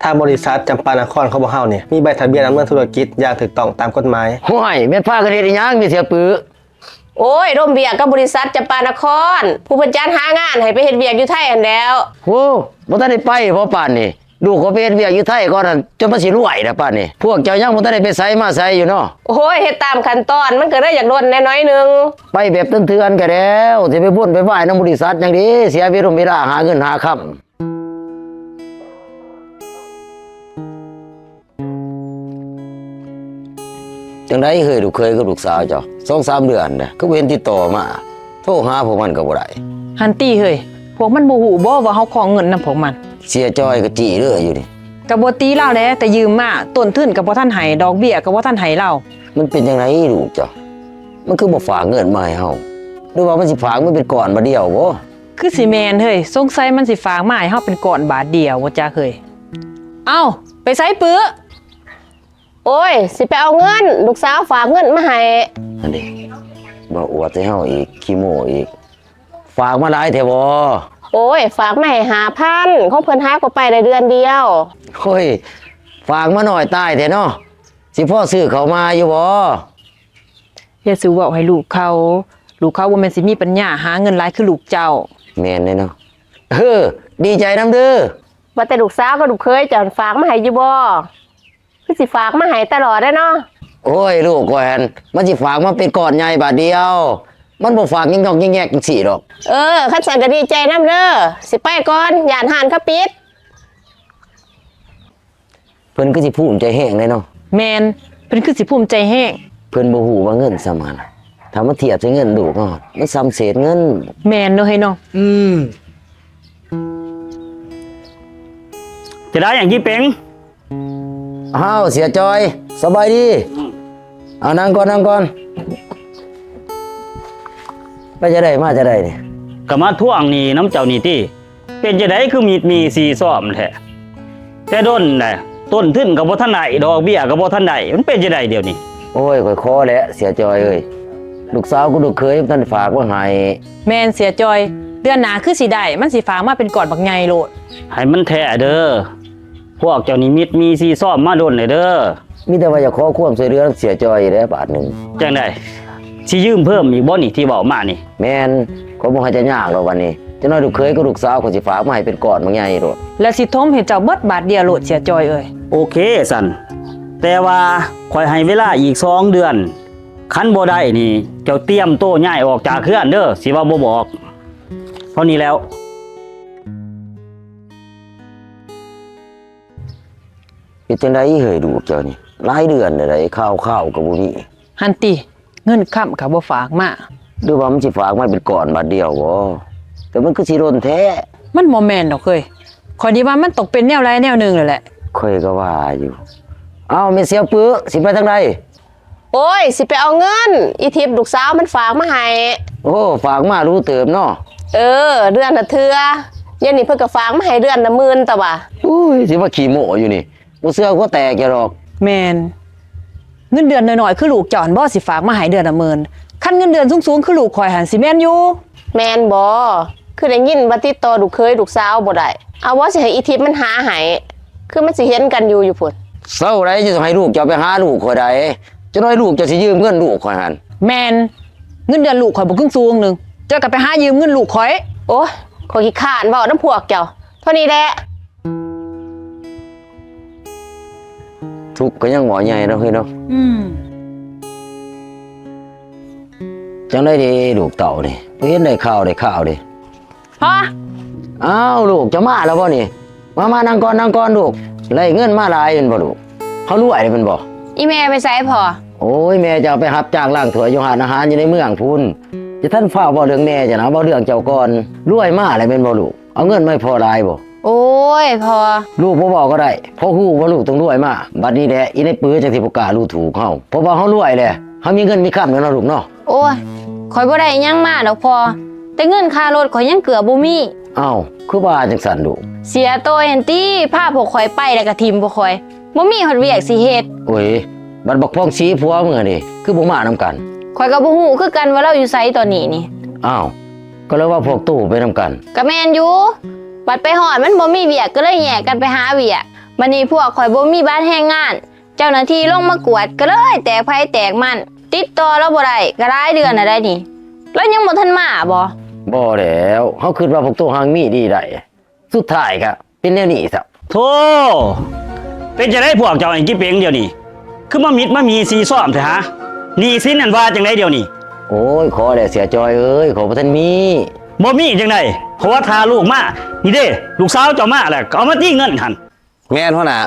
ทางบริษัทจำปานครของพวกเฮาเนี่ยมีใบทะเบียนดำเนินธุรกิจอย่างถูกต้องตามกฎหมาย ห้วยแม่นพากันเฮ็ดอีหยังนี่เสียปือ โอ้ยร่วมเวียกกับบริษัทจำปานคร ผู้เพิ่นจัดหางานให้ไปเฮ็ดเวียกอยู่ไทยหั่นแล้ว โอ้บ่ทันได้ไปเพราะป่านนี่ลูกก็ไปเฮ็ดเวียกอยู่ไทยก่อนนั่นจนมาสิรวยนะป่านนี่พวกเจ้ายังบ่ทันได้ไปไสมาไสอยู่เนาะ โอ้ยเฮ็ดตามขั้นตอนมันก็เลยอยากลดแน่น้อยหนึง ไปแบบเถื่อนๆก็แล้วสิไปบ่นไปไหว้นำบริษัทจังดีเสียเวลาหาเงินหาค่ำจังไดเฮ้ยลูกเคยกับลูกสาวเจ้า 2-3 เดือนน่ะก็บ่เห็นติดต่อมาโทรหาพวกมันก็บ่ได้ หันตี้เฮ้ยพวกมันบ่ฮู้บ่ว่าเฮาขอเงินนำพวกมัน เสียจอยก็จี้เด้ออยู่นี่ ก็บ่ตีเล่าแหละแต่ยืมมาต้นทุนก็บ่ทันให้ดอกเบี้ยก็บ่ทันให้เรา มันเป็นจังไดลูกเจ้ามันคือบ่ฝากเงินมาให้เฮาหรือว่ามันสิฝากมันเป็นก้อนมาเดียวบ่ คือสิแม่นเฮ้ยสงสัยมันสิฝากมาให้เฮาเป็นก้อนบาทเดียวบ่จักเฮ้ยเอ้าไปไสปื้อโอ้ยสิไปเอาเงินลูกสาวฝากเงินมาให้ นั่นดิบ่อวดให้เฮาอีกขี้โม้อีกฝากมาหลายแท้บ่ โอ้ยฝากมาให้5,000ของเพิ่นหาก็ไปได้เดือนเดียว โอ้ยฝากมาหน่อยตายแท้เนาะสิพ่อซื้อเขามาอยู่บ่ อย่าซื้อเว้าให้ลูกเขาบ่แม่นสิมีปัญญาหาเงินหลายคือลูกเจ้า แม่นเลยเนาะดีใจนำเด้อ ว่าแต่ลูกสาวกับลูกเคยจะฝากมาให้อยู่บ่คือสิฝากมาให้ตลอดได้เนาะ โอ้ยลูกก่อนมันสิฝากมาเป็นก้อนใหญ่บาทเดียว มันบ่ฝากยิงดอกยิงแยกจังซี่ดอก คันสั่นก็ดีใจนำเด้อสิไปก่อนย่านหานเขาปิด เพิ่นก็สิภูมิใจแฮงเลยเนาะ แม่นเพิ่นคือสิภูมิใจแฮง เพิ่นบ่ฮู้ว่าเงินสำคัญถ้ามาเทียบใส่เงินลูกเนาะมันซ้ำเศษเงิน แม่นเด้อเฮ้ยเนาะ จะได้อย่างยี่เป็ง อ้าวเสียจอยสบายดีเอานั่งก่อนไปจะได้มาจะได้นี่ ก็มาท่วงนี่น้ำเจ้านี่ติเป็นจะได้คือมีสีซ้อมแท้แต่ด้นน่ะต้นทุนก็บ่ทันได้ดอกเบี้ยก็บ่ทันได้มันเป็นจะได้เดี๋ยวนี้ โอ้ยข่อยขอแหละเสียจอยเอ้ยลูกสาวกูลูกเคยท่านฝากไว้ให้ แม่นเสียจอยเดือนหน้าคือสิได้มันสิฝากมาเป็นก่อนบักใหญ่โลด ให้มันแท้เด้อพวกเจ้านี่มีสีซ้อมมาด้นเลยเด้อ มีแต่ว่าอยากขอความช่วยเหลือเสียจอยได้บาทหนึง จังได๋สิยืมเพิ่มอีกบ่นี่ที่เว้ามานี่ แม่นขอยบ่ให้จะยากหรอกวันนี้จังน้อยลูกเคยกับลูกสาวเขาสิฝากมาให้เป็นก้อนบางใหญ่โลด แล้วสิทมให้เจ้าเบิดบาทเดียวโลดเสียจอยเอ้ย โอเคสันแต่ว่าคอยให้เวลาอีก2 เดือน คันบ่ได้นี่เจ้าเตรียมโต้ย้ายออกจากเฮือนเด้อสิว่าบ่บอกเท่านี้แล้ว เป็นจังได๋เฮ้ยลูกเจ้านี่หลายเดือนแล้วได้ข้าวก็บ่มี หันติเงินค้ำก็บ่ฝากมา หรือว่ามันสิฝากมาเป็นก้อนบาทเดียวบ่แต่มันคือสิร่นแท้ มันบ่แม่นดอกเอ้ยข้อยดีว่ามันตกเป็นแนวใดแนวหนึงแล้วแหละ ค่อยก็ว่าอยู่เอ้าแม่เสียวปื้อสิไปทางใด โอ้ยสิไปเอาเงินอีทิพย์ลูกสาวมันฝากมาให้ โอ้ฝากมารู้เติมเนาะ เดือนละเทื่อเดี๋ยวนี้เพิ่นก็ฝากมาให้เดือนละ10,000แต่ว่า อุ้ยสิว่าขี้โม้อยู่นี่บ่เชื่อก็แตกอย่าหรอก แม่นเงินเดือนน้อยๆคือลูกเจ้าหั่นบ่สิฝากมาให้เดือนละหมื่นคันเงินเดือนสูงๆคือลูกข่อยหันสิแม่นอยู่ แม่นบ่คือได้ยินว่าติดต่อลูกเคยลูกสาวบ่ได้เอาว่าสิให้อีทิพย์มันหาให้คือมันสิเห็นกันอยู่พุ่น เศร้าไรจะให้ลูกเจ้าไปหาลูกข่อยใดจะน้อยลูกเจะสิยืมเงินลูกข่อยหัน แม่นเงินเดือนลูกข่อยบ่ครึ่งสูงหนึงเจ้าก็ไปหายืมเงินลูกข่อย โอ้ยขอยขี้คร้านเว้านำพวกเจ้าเท่านี้แหละ ทุกข์ก็ยังหมอใหญ่เนาะเฮ้ยเนาะจังได้ดีลูกเต่านี่บ่เห็นได้ข้าวดิ พ่อ อ้าวลูกจะมาแล้วบ่นี่มานั่งก่อนลูกไล่เงินมาหลายแม่นบ่ลูกเฮารวยแม่นบ่ อีแม่ไปไสพอ โอ้ยแม่จะเอาไปรับจ้างล้างถ้วยอยู่ร้านอาหารอยู่ในเมืองพุ่นจะท่านฟ้าบ่เรื่องแม่จ้ะนะบ่เรื่องเจ้าก่อนรวยมาแล้วแม่นบ่ลูกเอาเงินมาให้พ่อหลายบ่ โอ้ยพอ ลูกบ่บอกก็ได้เพราะฮู้ว่าลูกต้องรวยมาบัดนี้แหละอีในปื้อจังสิบ่กล้ารู้ถูกเฮาเพราะว่าเฮารวยแหละเฮามีเงินมีคำแล้วเนาะลูกเนาะ โอ้ยข่อยบ่ได้หยังมาดอกพอแต่เงินค่ารถข่อยยังเกือบบ่มี อ้าวคือว่าจังซั่นลูก เสียตัวเห็นติพาพวกข่อยไปแล้วก็ทิมพวกข่อยบ่มีฮอดเวียกสิเฮ็ด โอ้ยบัดบักพองสีผัวมึงอะนี่คือบ่มานํกัน ข่อยก็บ่ฮู้คือกันว่าเราอยู่ไสตอนนี้นี่ อ้าวก็เลยว่าพวกตู้ไปนํกัน ก็แม่นอยู่บัดไปฮอดมันบ่มีเวียกก็เลยแยกกันไปหาเวียกบัดนี้พวกข่อยบ่มีบ้านแรงงาน เจ้าหน้าที่ลงมากวดก็เลยแตกไผแตกมันติดต่อเราบ่ได้ก็หลายเดือนแล้วได้นี่แล้วยังบ่ทันมาบ่ บ่แล้วเฮาคิดว่าพวกตู้หางมีดีได้สุดท้ายก็เป็นแนวนี้ซะ โธ่เป็นจะได้พวกเจ้าไอ้กิ๊บเปงเดี๋ยวนี้คือมามิดมามีซีซ่อมเถอะฮะหนี่สินนั่นว่าจังไดเดี๋ยวนี้ โอ้ยขอแหละเสียจอยเอ้ยขอบ่ทันมี บ่มีจังไดเพราะว่าทาลูกมานี่เด้ลูกสาวเจ้ามาแหละก็เอามาตี้เงินหัน แม่นพ่อน่ะ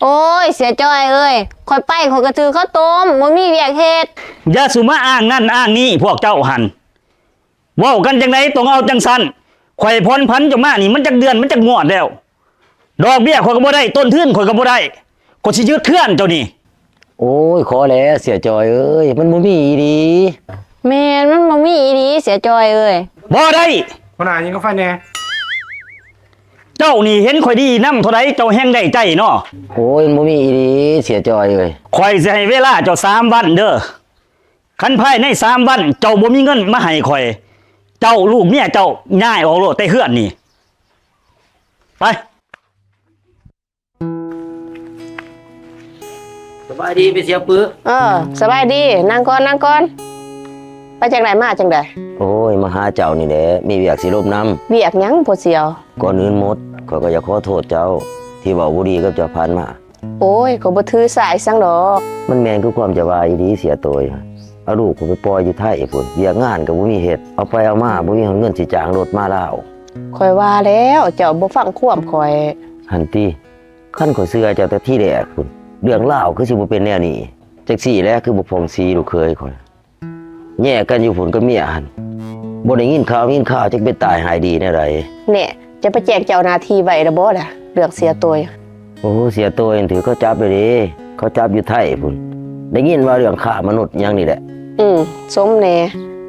โอ้ยเสียจอยเอ้ยข่อยไปข่อยก็ถือข้าวต้มบ่มีเวียกเฮ็ด อย่าสุมาอ้างนั่นอ้างนี่พวกเจ้าหันเว้ากันจังไดต้องเอาจังซั่นข่อยพ้นพันเจ้ามานี่มันจักเดือนมันจักงวดแล้วดอกเบี้ยข่อยก็บ่ได้ต้นทุนข่อยก็บ่ได้ก็สิยึดเคลื่อนเจ้านี่ โอ้ยขอแล้วเสียจอยเอ้ยมันบ่มีอีดี แม่นมันบ่มีอีหลีเสียจอยเอ้ย บ่ได้ พ่อน่ะยิงก็ไฟแน่ เจ้านี่เห็นข่อยดีนำเท่าใดเจ้าแฮงได้ใจเนาะ โอ้ยมันบ่มีอีดีเสียจอยเอ้ย ข่อยสิให้เวลาเจ้า3วันเด้อคันภายใน3วันเจ้าบ่มีเงินมาให้ข่อยเจ้าลูกเมียเจ้าย้ายออกโลดแต่เฮือนนี่ไป สบายดีไปเสียปื้อ สบายดีนั่งก่อนไปจังไดมาจังได โอ้ยมาหาเจ้านี่แหละมีเวียกสิลบน้ำ เวียกหยังพ่อเสียว ก่อนอื่นหมดข้อยก็อยากขอโทษเจ้า ที่เว้าบ่ดีกับเจ้าผ่านมา โอ้ยก็บ่ถือสายสังดอก มันแม่นคือความจะว่าอีดีเสียตัวเอาลูกผมไปปล่อยอยู่ไทยพุ่นเวียกงานก็บ่มีเฮ็ดเอาไปเอามาบ่มีเงินสิจ้างรถมาลาว ข่อยว่าแล้วเจ้าบ่ฟังความข่อย หันติคันข้อยเชื่อเจ้าแต่ที่แรกพุ่นเรื่องลาวคือสิบ่เป็นแนวนี้จักซี่แหละคือบ่พองสีลูกเคยข่อยแย่กันอยู่พุ่นกับเมียหันบ่ได้ยินข่าวจักเป็นตายหายดีแนวใด เนี่ยจะไปแจ้งเจ้าหน้าที่ไว้ละบ่ล่ะเรื่องเสียตัว โอ้เสียตัวเองถือเขาจับไปเด้เขาจับอยู่ไทยพุ่นได้ยินว่าเรื่องฆ่ามนุษย์อย่างนี้แหละ สมแน่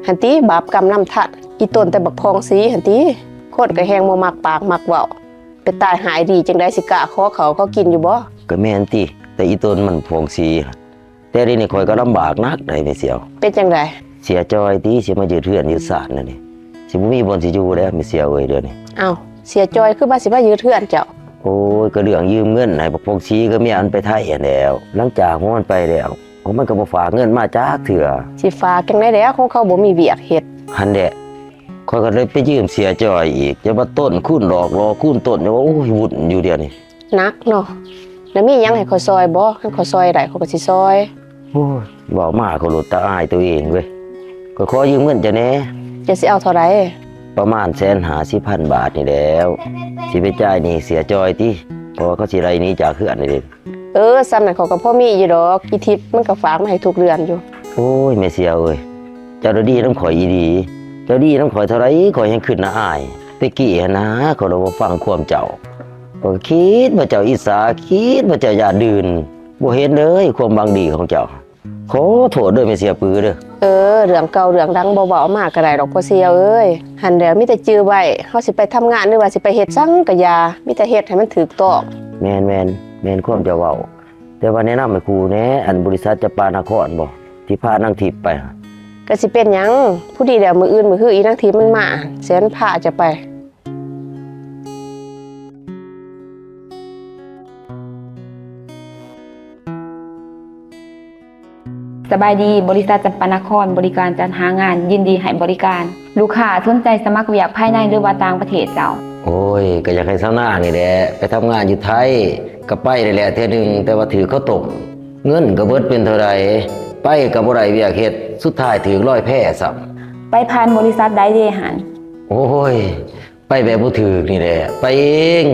หันติบาปกรรมนำทัดอีต้นแต่บักพองสีหันติคนก็แฮงบ่มักปากมักเว้าไปตายหายดีจังได๋สิกล้าขอเขากินอยู่บ่ ก็แม่นติแต่อีตนมันพวงสีแต่เดี๋ยวนี้ข่อยก็ลำบากนักได้แม่เสียว เป็นจังได๋ เสียจอยติสิมายืดเทือนยืดสารนั่นนี่สิบ่มีบ่อนสิอยู่แล้วแม่เสียวเอ้ยเดี๋ยวนี้ อ้าวเสียจอยคือว่าสิมายืดเทือนเจ้า โอ้ยก็เรื่องยืมเงินให้บักพวงสีก็มีอันไปไทยอันแล้วหลังจากมันไปแล้วมันก็บ่ฝากเงินมาจักเถื่อ สิฝากจังได๋แล้วของเขาบ่มีเวียกเฮ็ด หันแหละข่อยก็เลยไปยืมเสียจอยอีกจะมาต้นคูณดอกรอคูณต้นว่าโอ้ยวุ่นอยู่เดี๋ยวนี้ นักเนาะแล้วมีหยังให้เขาซอยบ่คันเขาซอยได้เขาก็สิซอย โ โอ้ยบอกมาก็หลุดตาอายตัวเองเว้ยก็ขอยืมเงินจะแหน่ จะสิเอาเท่าไหร่ ประมาณ150,000 บาทนี่แล้วสิไปจ่ายหนี่เสียจอยติเพราะว่าเขาสิไล่หนี้จากเขื่อนนี่เด้ ซ้ำนั่นเขาก็พ่อมีอยู่ดอกอีทิพย์มันก็ฝากมาให้ทุกเดือนอยู่ โอ้ยแม่เสียเอ้ยเจ้าดีน้ำข่อยอีดีเจ้าดีน้ำข่อยเท่าไรข่อยยังขึ้นนะอายตะกี้หั้นนะเขาเราบ่ฟังความเจ้าก็คิดว่าเจ้าอิสาคิดว่าเจ้าอย่าดื่นบ่เห็นเลยความบางดีของเจ้าขอโทษด้วยแม่เสียปือเด้อ เรื่องเก่าเรื่องดังเบาๆมากก็ได้ดอกพ่อเสียวเอ้ยหันเดี๋ยวมีแต่จื้อไว้เฮาสิไปทำงานหรือว่าสิไปเฮ็ดซังก็อย่ามีแต่เฮ็ดให้มันถูกต้อง แม่นความเจ้าเว้าแต่ว่าแนะนำให้ครูแหน่อันบริษัทจะปานครบ่ที่พานางทิพย์ไปหั่น ก็สิเป็นหยังผู้ดีเดี๋ยวมื้ออื่นมื้อฮื้ออีนางทิพย์มันมาเสียนพาจะไป สบายดีบริษัทจำปานครบริการจัดหางานยินดีให้บริการ ลูกค้าสนใจสมัครเวียกภายในหรือว่าต่างประเทศเจ้า โอ้ยก็อยากให้สาวหน้านี่แหละไปทำงานอยู่ไทยก็ไปได้แหละเทื่อนึงแต่ว่าถือเขาวตกเงินก็เบิดเป็นเท่าไหร่ไปก็บ่ได้เวียกเฮ็ดสุดท้ายถือร้อยแพ้ซ้ำ ไปผ่านบริษัทใดเดหัน โอ้ยไปแบบบ่ถูกนี่แหละไปเอง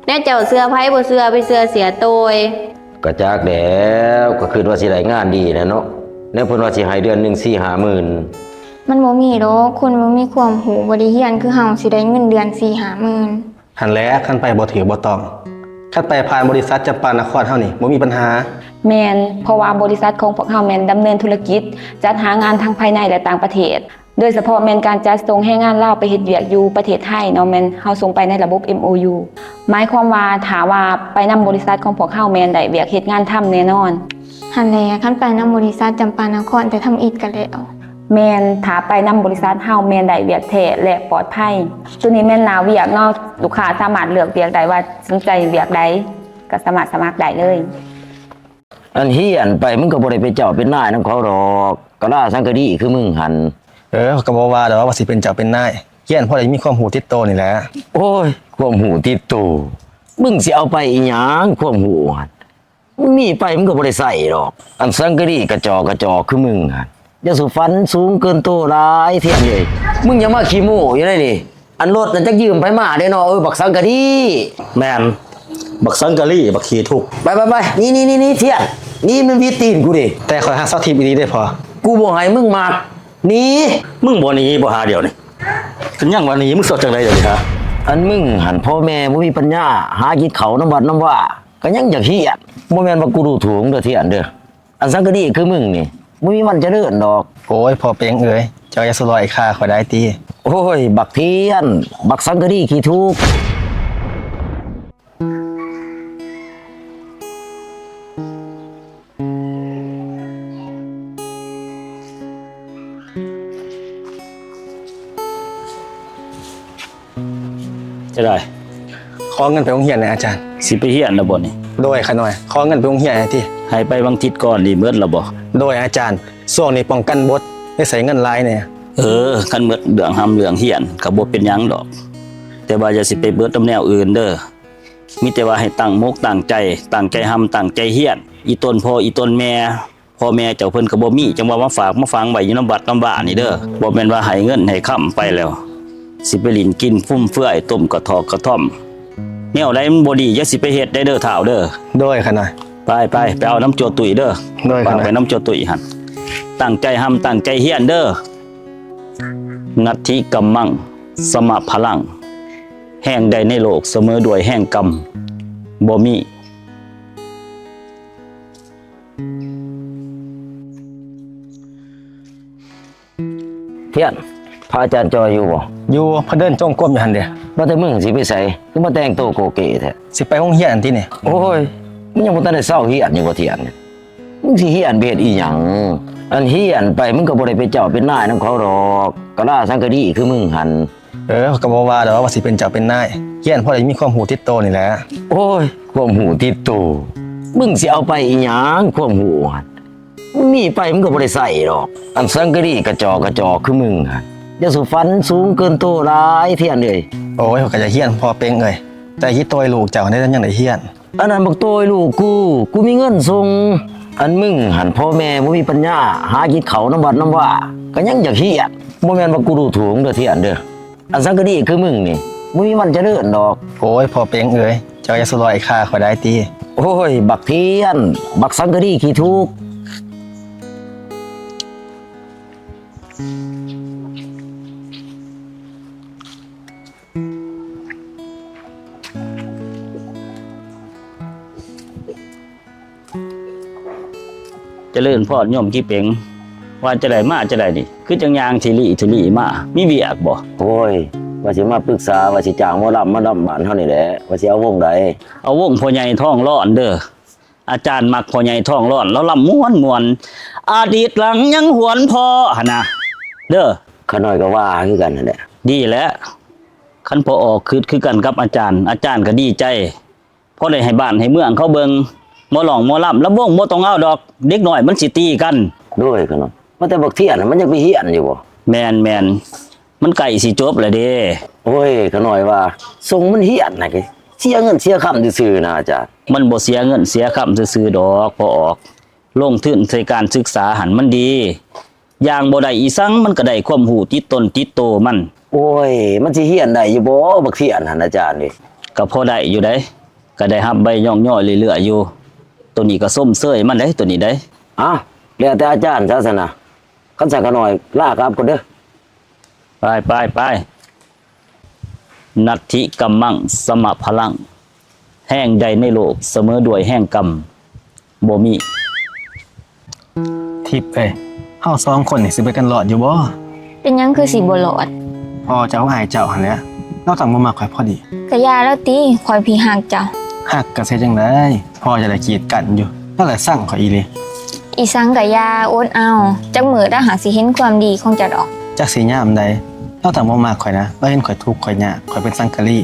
แน่เจ้าเสื้อไผบ่เสื้อไปเสื้อเสียโตย ก็จากแล้วก็คิดว่าสิได้งานดีแหละเนาะแล้วเพิ่นว่าสิให้เดือนหนึง 4-5 หมื่น มันบ่มีดอกคนบ่มีความหูบ่ได้เรียนคือเฮาสิได้เงินเดือน 4-5 หมื่น หันแหล้วคันไปบ่ถือบ่ต้องคันไปผ่านบริษัทจำปานครเฮานี่บ่มีปัญหา แมนเพราะว่าบริษัทของพวกเฮาแมนดำเนินธุรกิจจัดหางานทั้งภายในและต่างประเทศ โดยเฉพาะแมนการจัดส่งให้งานลาวไปเฮ็ดเวียกอยู่ประเทศไทยเนาะแมนเฮาส่งไปในระบบ MOU หมายความว่าถ้าว่าไปนำบริษัทของพวกเฮาแมนได้เวียกเฮ็ดงานทำแน่นอน หันแหละคันไปนำบริษัทจำปานครแต่ทำอิฐกันแล้ว แมนถ้าไปนำบริษัทเฮาแมนได้เวียกแท้และปลอดภัยตัวนี้แมนหนาเวียกเนาะลูกค้าสามารถเลือกเวียกได้ว่าสนใจเวียกใดก็สามารถสมัครได้เลย อันเฮียนไปมึงก็บ่ได้เป็นเจ้าเป็นนายนำเขาดอกก็ล่าสังกะดีคือมึงหัน ก็บ่ว่าดอกว่าสิเป็นเจ้าเป็นนายเฮียนพอได้มีความหูติดโตนี่แหละ โอ้ยความหูติดตัวมึงสิเอาไปอีหยังความหูหั่นมึงมีไปมึงก็บ่ได้ใส่ดอกอันสังกะดีกระจอกคือมึงหั่นอย่าสุฟันสูงเกินโตหลายเทียนเลยมึงอย่ามาขี้โม้อยู่ได้นี่อันรถนั่นจักยืมไผมาได้เนาะบักสังกะดี แม่นบักสังกะลี่บักขี้ทุกข์ ไปนี่เทียนนี่มันวีตีนกูดิ แต่ขอยหาเซาทิพย์อีหลีได้พอ กูบ่ให้มึงมักหนี่ มึงบ่หนีบ่หาเดียวนี่คันยังว่าหนีมึงสดจังได๋เดี๋ยวนี้ฮะ อันมึงหันพ่อแม่บ่มีปัญญาหากินเขาวน้ำวัดน้ำว่าก็ยังอยากเฮียนบ่แม่นว่ากูดูถูกเด้อเทียนเด้ออันสังกะดีคือมึงนี่บ่มีวันเจริญดอก โอ้ยพอเป้งเอ้ยเจ้าอย่าสลอยค่าข่อยได้ติ โอ้ยบักเทียนบักสังกะดีขี้ทุกข์จะได้ ขอเงินไปโรงเรียนหน่อยอาจารย์ สิไปเฮียนแล้วบ่นี่ โดยขาน้อยขอเงินไปโรงเรียนหน่อยติ ให้ไปบางทิศก่อนนี่เบิดแล้วบ่ โดยอาจารย์ช่วงนี้ป้องกันบดได้ใส่เงินหลายเนี่ย คันเบิดเรื่องหำเรื่องเฮียนก็บ่เป็นหยังดอก แต่ว่าอย่าสิไปเบิดตำแนวอื่นเด้อมีแต่ว่าให้ตั้งมกตั้งใจหำตั้งใจเฮียนอีต้นพ่ออีต้นแม่พ่อแม่เจ้าเพิ่นก็บ่มีจังว่ามาฝากมาฟังไว้อยู่นำบัดนำบ้านนี่เด้อบ่แม่นว่าให้เงินให้ค้ำไปแล้วสิไปลินกินฟุ่มเฟือยต้มกระทอกกระท่อมแนวใดมันบ่ดีอย่าสิไปเฮ็ดได้เด้อเฒ่าเด้อ โดยขาน้อย ไปเอาน้ำโจตุยเด้อ โดยครับ ไปน้ำโจตุยหันตั้งใจหำตั้งใจเฮียนเด้อนัตถิกัมมังสมะพลัง แห่งใดในโลกเสมอด้วยแห่งกรรมบ่มี เทียนพระอาจารย์จอยอยู่บ่ อยู่พอเดินจงกรมอยู่หั่นเด้ ว่าแต่มึงสิไปไสคือมาแต่งโตวโกเกแท้ สิไปโรงเรียนตินี่ โอ้ยมึงยังบ่ทันได้เศร้าเฮียนอยู่บ่เทียนมึงสิเฮียนไปเฮ็ดอีหยังอันเฮียนไปมึงก็บ่ได้เป็นเจ้าเป็นนายนำเขาดอกก็ล่าสังกะดีคือมึงหัน ก็บ่ว่าดอกว่าสิเป็นเจ้าเป็นนายเฮียนพอได้มีความหูติดโตนี่แหละ โอ้ยความหูติดตัวมึงสิเอาไปอีหยังความหูหั่นมึงมีไปมึงก็บ่ได้ใส่ดอกอันสังกะดีกระจอกคือมึงหั่นอย่าสุฟันสูงเกินโตหลายเทียนเอ้ย โอ้ยเขาก็จะเฮียนพอเป้งเอ้ยแต่ฮิตโตยลูกเจ้าได้ยังได้เฮียน อันนั้นบอกโตยลูกกูมีเงินส่ง อันมึงหันพ่อแม่บ่มีปัญญาหากินเขาวน้ำวัดน้ำว่าก็ยังอยากเฮียดบ่แม่นว่ากูดูถูกเด้อเทียนเด้ออันสังกะดีคือมึงนี่บ่มีวันเจริญดอก โอ้ยพอเปียงเอ้ยเจ้าอย่าสลอยค่าข่อยได้ติ โอ้ยบักเทียนบักสังกะดีขี้ทุกข์ เจริญพรโยมกี่เป๋งว่าจะได้มาจะได้นี่คือจังยางทีลี่มามีเวียกบ่ โอ้ยว่าสิมาปรึกษาว่าสิจ้างหมอลำมาลำบ้านเฮานี่แหละว่าสิเอาวงใด เอาวงพ่อใหญ่ท้องร้อนเด้ออาจารย์มักพ่อใหญ่ท้องร้อนแล้วลำม่วนอดีตหลังยังหวนพอหั่นนะเด้อ ขาน้อยก็ว่าคือกันนั่นแหละ ดีแล้วคันพอออกคือกันกับอาจารย์ก็ดีใจเพราะได้ให้บ้านให้เมืองเขาเบิงหมอหลองหมอลำแล้ววงบ่ต้องเอาดอกเด็กน้อยมันสิตีกัน ด้วยขาน้อยว่าแต่บักเทียนน่ะมันยังไปเฮียนอยู่บ่ แมนมันไก่สิจบแล้วเด้ โอ้ยขาน้อยว่าส่งมันเฮียนน่ะกิเสียเงินเสียคำซื่อๆนะอาจารย์ มันบ่เสียเงินเสียคำซื่อๆดอกพอออกลงทุนในการศึกษาหันมันดีอย่างบ่ได้อีสังมันก็ได้ความรู้ติดตนติดโตมัน โอ้ยมันสิเฮียนได้อยู่บ่บักเทียนหั่นอาจารย์นี่ ก็พอได้อยู่ได้ก็ได้รับใบย่องย่อยเรื่อยๆอยู่ตัวนี้ก็ส้มเสยมันได้ตัวนี้ได้ อ้าวแล้วแต่อาจารย์ซะซั่นน่ะคันสักขาน้อยลากลับก่อนเด้อ ไปนัตถิกัมมังสมะพลังแห่งใดในโลกเสมอด้วยแห่งกรรมบ่มี ทิพย์เอ้ยเฮา2คนนี่สิไปกันรอดอยู่บ่ เป็นหยังคือสิบ่รอด พ่อเจ้าหายเจ้าหั่นแหละเราต้องบ่มักข่อยพอดี ก็ยาแล้วติข่อยพี่ฮักเจ้า ฮักก็เสียจังได๋พ่อจะได้กีดกันอยู่นั่นแหละสั่งข่อยอีหลี อีสังก็ยาอดเอาจักมื้อถ้าหากสิเห็นความดีของเจ้าดอก จักสิยามใดเราต้องบ่มักข่อยนะเราเห็นข่อยทุกข์ข่อยยากข่อยเป็นสังกะรี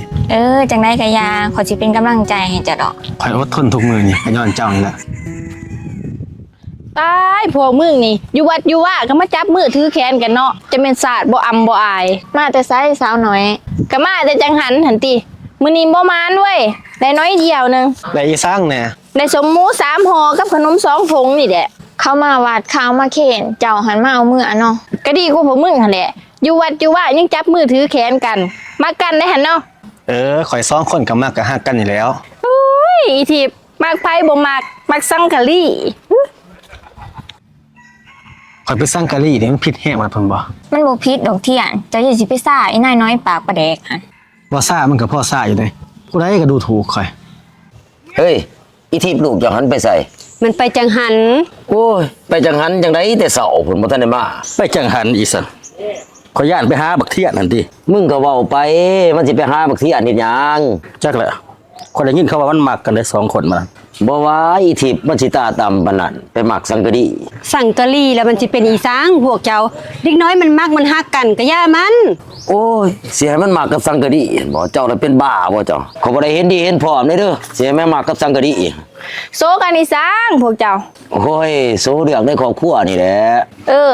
จังได๋ก็ยาข่อยสิเป็นกำลังใจให้เจ้าดอก ข่อยอดทนทุกมื้อนี่ก็ย้อนเจ้านี่แหละ ตายพวกมึงนี่อยู่วัดอยู่ว่าก็มาจับมือถือแขนกันเนาะจะเป็นศาสตร์บ่อำบ่อาย มาแต่ไสสาวน้อย ก็มาแต่จังหันติมื้อนี้บ่มานเว้ยได้น้อยเดียวหนึง และอีสังแน่ ได้สมหมู3ห่อกับขนม2ถุงนี่แหละ เข้ามาวาดข้าวมาเข็นเจ้าหันมาเอามือเนาะ ก็ดีกว่าพวกมึงหั่นแหละอยู่วัดอยู่ว่ายังจับมือถือแขนกันมากันได้หั่นเนาะ ข่อย2คนก็มักก็ฮักกันอยู่แล้ว อุ้ยอีทิพย์มักไผบ่มักสังกะลี ข่อยเป็นสังกะรีนี่มันผิดแฮงมันเพิ่นบ่ มันบ่ผิดดอกเที่ยนเจ้าอย่าสิไปซ่าไอ้นายน้อยปากประแดกหั่น ว่าซ่ามันก็พอซ่าอยู่เด้ผู้ใดก็ดูถูกข่อย เฮ้ยอีทิพย์ลูกจังหันไปใส่ มันไปจังหัน โอ้ยไปจังหันจังไดแต่เช้าพุ่นบ่ทันได้มา ไปจังหันอีสันขอยย่านไปหาบักเทียนนั่นติ มึงก็เว้าไปมันสิไปหาบักเทียนเฮ็ดหยัง จักแหละคนได้ยินเขาว่ามันมักกันได้2คนมา บ่ว่าอีทิพย์มันสิตาต่ำปานนั้นไปมักสังกะดี สั่งกะลี่แล้วมันสิเป็นอีสางพวกเจ้าเด็กน้อยมันมักมันฮักกันก็ย่ามัน โอ้ยสิให้มันมักกับสังกะดีบ่เจ้าน่ะเป็นบ้าบ่เจ้าเขาบ่ได้เห็นดีเห็นพร้อมเด้อสิให้แม่มักกับสังกะดี โซกันอีสางพวกเจ้า โอ้ยโซเรื่องในครอบครัวนี่แหละ